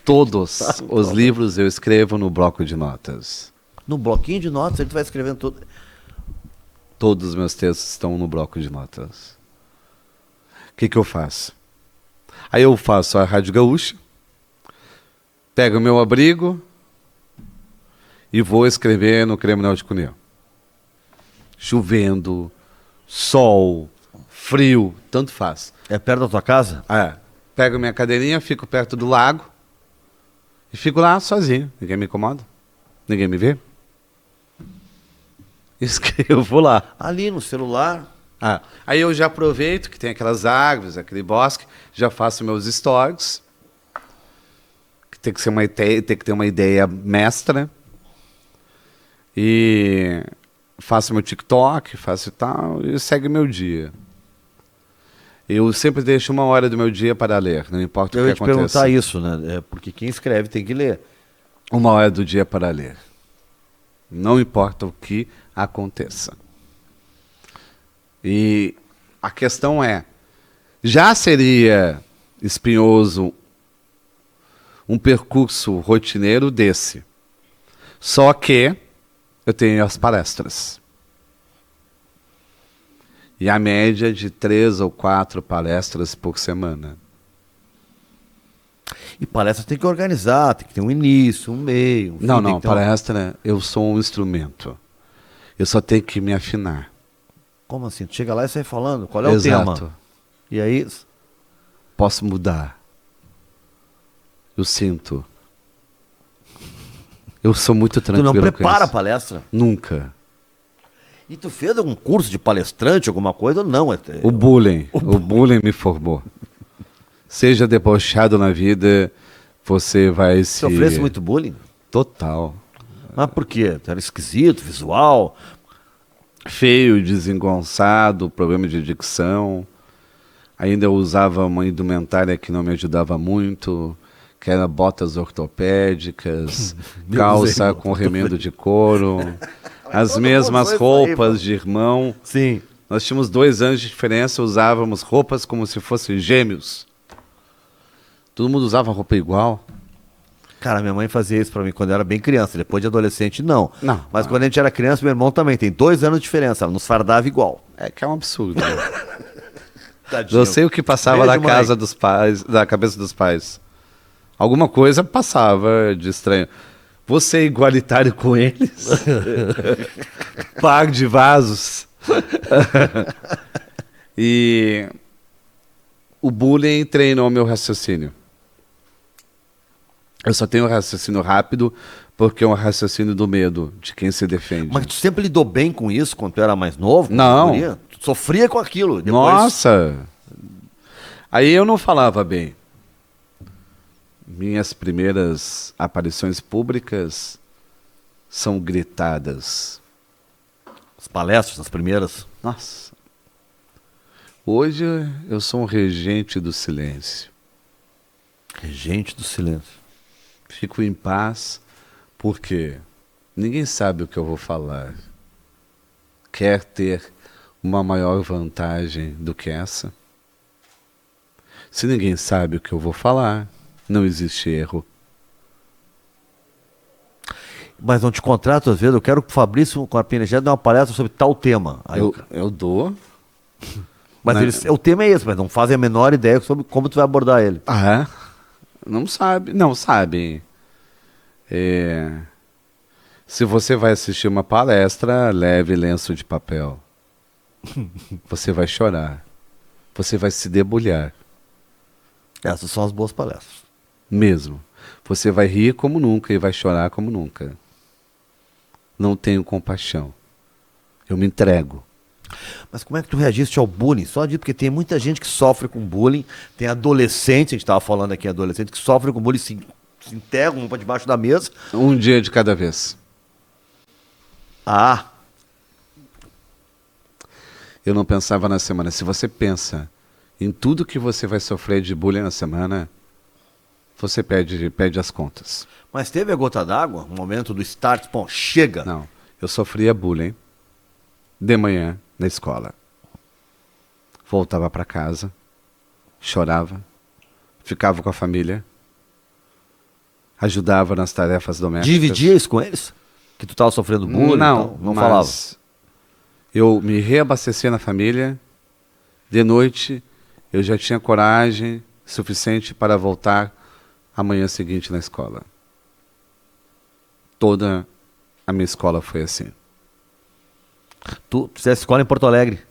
Todos os livros eu escrevo no bloco de notas. No bloquinho de notas, ele vai escrevendo tudo. Todos os meus textos estão no bloco de notas. O que eu faço? Aí eu faço a Rádio Gaúcha, pego o meu abrigo e vou escrever no Criminal de Cunhão. Chovendo, sol, frio, tanto faz. É perto da tua casa? Pego minha cadeirinha, fico perto do lago e fico lá sozinho. Ninguém me incomoda, ninguém me vê. Escrevo lá. Ali no celular. Aí eu já aproveito que tem aquelas árvores, aquele bosque, já faço meus stories. Que tem que ser uma ideia, tem que ter uma ideia mestra. E faço meu TikTok, faço e tal, e segue meu dia. Eu sempre deixo 1 hora do meu dia para ler, não importa o que aconteça. Eu ia te perguntar isso, né? Porque quem escreve tem que ler. 1 hora do dia para ler. Não importa o que aconteça. E a questão é, já seria espinhoso um percurso rotineiro desse. Só que eu tenho as palestras. E a média de 3 ou 4 palestras por semana. E palestra tem que organizar, tem que ter um início, um meio. Um fim, Não, palestra, eu sou um instrumento. Eu só tenho que me afinar. Como assim? Tu chega lá e sai falando, qual é Exato. o tema? E aí... Posso mudar. Eu sinto. Eu sou muito Tu tranquilo. não prepara com a isso. palestra? Nunca. E tu fez algum curso de palestrante, alguma coisa? Não. O bullying me formou. Seja debochado na vida, você vai se... Sofresse muito bullying? Total. Mas por quê? Tu era esquisito, visual? feio, desengonçado, problema de dicção. Ainda eu usava uma indumentária que não me ajudava muito, que era botas ortopédicas, calça com remendo de couro, as mesmas roupas de irmão. Sim. Nós tínhamos 2 anos de diferença, usávamos roupas como se fossem gêmeos. Todo mundo usava roupa igual. Cara, minha mãe fazia isso pra mim quando eu era bem criança. Depois de adolescente, não. Não. Mas quando a gente era criança, meu irmão também. Tem 2 anos de diferença. Ela nos fardava igual. É que é um absurdo. Tadinho. Eu sei o que passava Beijo, na casa dos pais, da cabeça dos pais. Alguma coisa passava de estranho. Você é igualitário com eles? Par de vasos. E o bullying treinou meu raciocínio. Eu só tenho raciocínio rápido porque é um raciocínio do medo, de quem se defende. Mas tu sempre lidou bem com isso quando tu era mais novo? quando Não. tu guria? Tu sofria com aquilo. Depois... Nossa! Aí eu não falava bem. Minhas primeiras aparições públicas são gritadas. As palestras, as primeiras. Nossa! Hoje eu sou um regente do silêncio. Regente do silêncio. Fico em paz porque ninguém sabe o que eu vou falar. Quer ter uma maior vantagem do que essa? Se ninguém sabe o que eu vou falar, não existe erro. Mas não te contrato às vezes. Eu quero que o Fabrício, com a PNG, dê uma palestra sobre tal tema. Aí Eu dou. Mas Né? o tema é esse, mas não fazem a menor ideia sobre como tu vai abordar ele. Ah, é? Não sabe. Não sabe. Se você vai assistir uma palestra, leve lenço de papel. Você vai chorar. Você vai se debulhar. Essas são as boas palestras. Mesmo. Você vai rir como nunca e vai chorar como nunca. Não tenho compaixão. Eu me entrego. Mas como é que tu reagiste ao bullying? Só disso, porque tem muita gente que sofre com bullying, tem adolescente, a gente estava falando aqui, adolescente, que sofre com bullying, se integram para debaixo da mesa. Um dia de cada vez. Ah, Eu não pensava na semana. Se você pensa em tudo que você vai sofrer de bullying na semana, você perde as contas. mas teve a gota d'água, o momento do start, bom, chega. Não. Eu sofria bullying de manhã na escola. Voltava para casa, chorava, ficava com a família, ajudava nas tarefas domésticas. Dividia isso com eles? Que tu estava sofrendo bullying? Não, não mas falava. eu me reabastecia na família. De noite, eu já tinha coragem suficiente para voltar amanhã seguinte na escola. Toda a minha escola foi assim. Tu fizeste escola em Porto Alegre.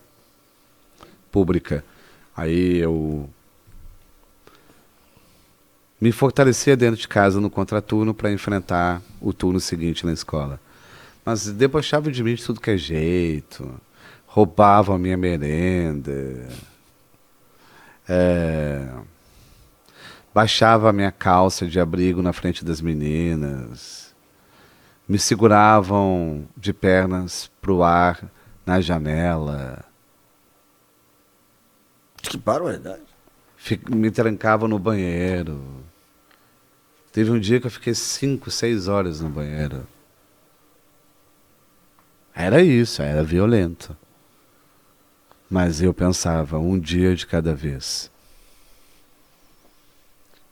Pública. Aí eu me fortalecia dentro de casa no contraturno para enfrentar o turno seguinte na escola. Mas debochavam de mim de tudo que é jeito, roubavam a minha merenda, baixava a minha calça de abrigo na frente das meninas, me seguravam de pernas pro ar na janela. Que barbaridade. Me trancava no banheiro. Teve um dia que eu fiquei 5, 6 horas no banheiro. Era isso, era violento. Mas eu pensava, um dia de cada vez.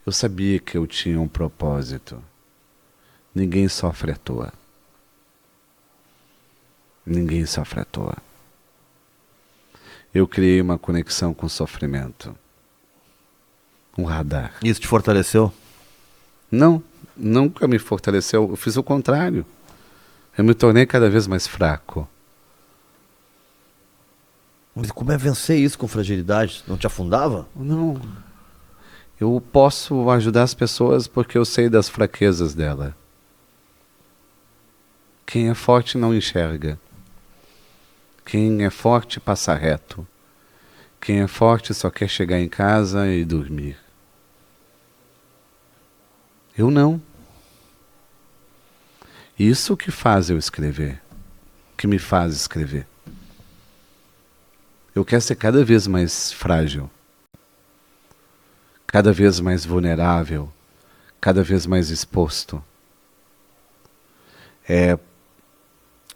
Eu sabia que eu tinha um propósito. Ninguém sofre à toa. Ninguém sofre à toa. Eu criei uma conexão com o sofrimento. Um radar. Isso te fortaleceu? Não, nunca me fortaleceu. Eu fiz o contrário. Eu me tornei cada vez mais fraco. Mas como é vencer isso com fragilidade? Não te afundava? Não. Eu posso ajudar as pessoas porque eu sei das fraquezas dela. Quem é forte não enxerga. Quem é forte passa reto. Quem é forte só quer chegar em casa e dormir. Eu não. Isso que faz eu escrever. Que me faz escrever. Eu quero ser cada vez mais frágil, cada vez mais vulnerável, cada vez mais exposto.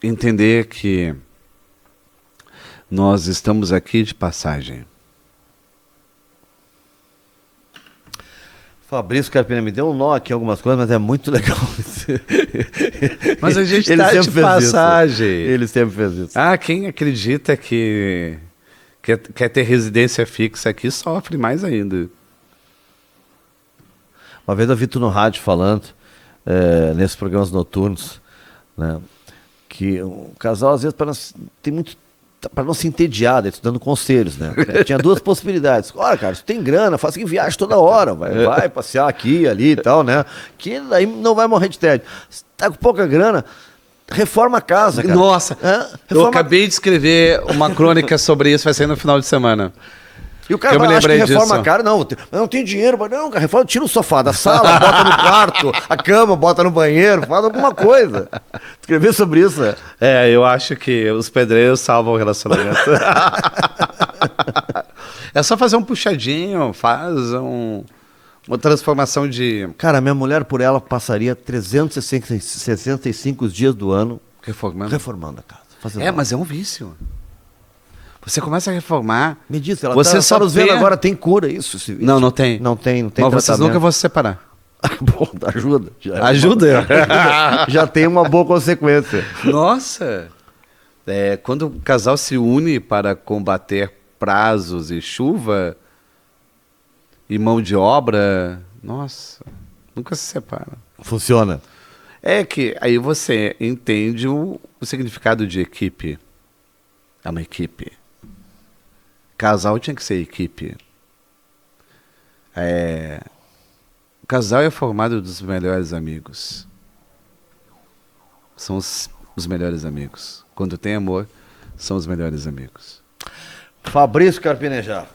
Entender que nós estamos aqui de passagem. Fabrício Carpina me deu um nó aqui em algumas coisas, mas é muito legal. Mas a gente está de passagem. Ele sempre fez isso. Quem acredita que quer ter residência fixa aqui sofre mais ainda. Uma vez eu vi tu no rádio falando, nesses programas noturnos, né, que o casal, às vezes, para não se entediar, daí tu dando conselhos, né? Tinha duas possibilidades. Olha, cara, se tu tem grana, faz que viagem toda hora, vai passear aqui, ali e tal, né? Que daí não vai morrer de tédio. Se tá com pouca grana, reforma a casa, cara. Nossa, eu acabei de escrever uma crônica sobre isso, vai sair no final de semana. E o cara acha que reforma a cara, não tem dinheiro, não, cara, reforma, tira o sofá da sala, bota no quarto, a cama, bota no banheiro, faz alguma coisa. Escrever sobre isso, né? Eu acho que os pedreiros salvam o relacionamento. É só fazer um puxadinho, faz uma transformação de... Cara, minha mulher, por ela, passaria 365 dias do ano reformando a casa. Mas é um vício. Você começa a reformar. Me diz, ela você só nos vendo agora, tem cura isso? Não tem. Não tem Mas vocês nunca vão se separar. Bom, ajuda. Ajuda. Já tem uma boa consequência. Nossa! Quando o casal se une para combater prazos e chuva e mão de obra, nossa, nunca se separa. Funciona. É que aí você entende o significado de equipe. É uma equipe. Casal tinha que ser equipe. O casal é formado dos melhores amigos. São os melhores amigos. Quando tem amor, são os melhores amigos. Fabrício Carpinejar.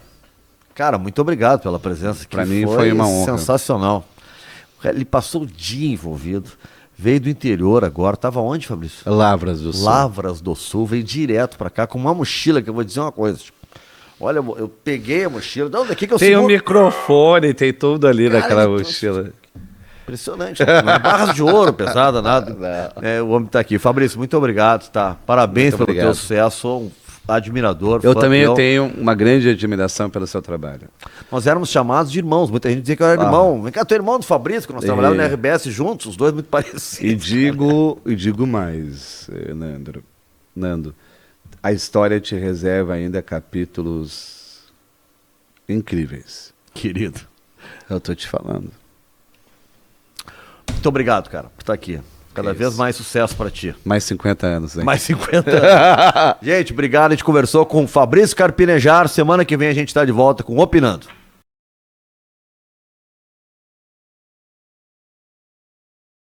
Cara, muito obrigado pela presença. Para mim foi uma honra. Sensacional. Ele passou o dia envolvido. Veio do interior agora. Estava onde, Fabrício? Lavras do Sul. Lavras do Sul. Veio direto para cá com uma mochila, que eu vou dizer uma coisa. Olha, eu peguei a mochila. Não, daqui que eu tem um microfone, tem tudo ali naquela mochila. Impressionante. Não é barras de ouro pesada, nada. O homem está aqui. Fabrício, muito obrigado. Tá? Parabéns pelo teu sucesso. Sou um admirador. Eu também tenho uma grande admiração pelo seu trabalho. Nós éramos chamados de irmãos. Muita gente dizia que eu era irmão. Vem cá, tu é irmão do Fabrício, que nós trabalhávamos na RBS juntos, os dois muito parecidos. E digo mais, Nando. A história te reserva ainda capítulos incríveis. Querido. Eu tô te falando. Muito obrigado, cara, por estar aqui. Cada vez mais sucesso para ti. Mais 50 anos, hein? Mais 50 anos. Gente, obrigado. A gente conversou com o Fabrício Carpinejar. Semana que vem a gente está de volta com Opinando.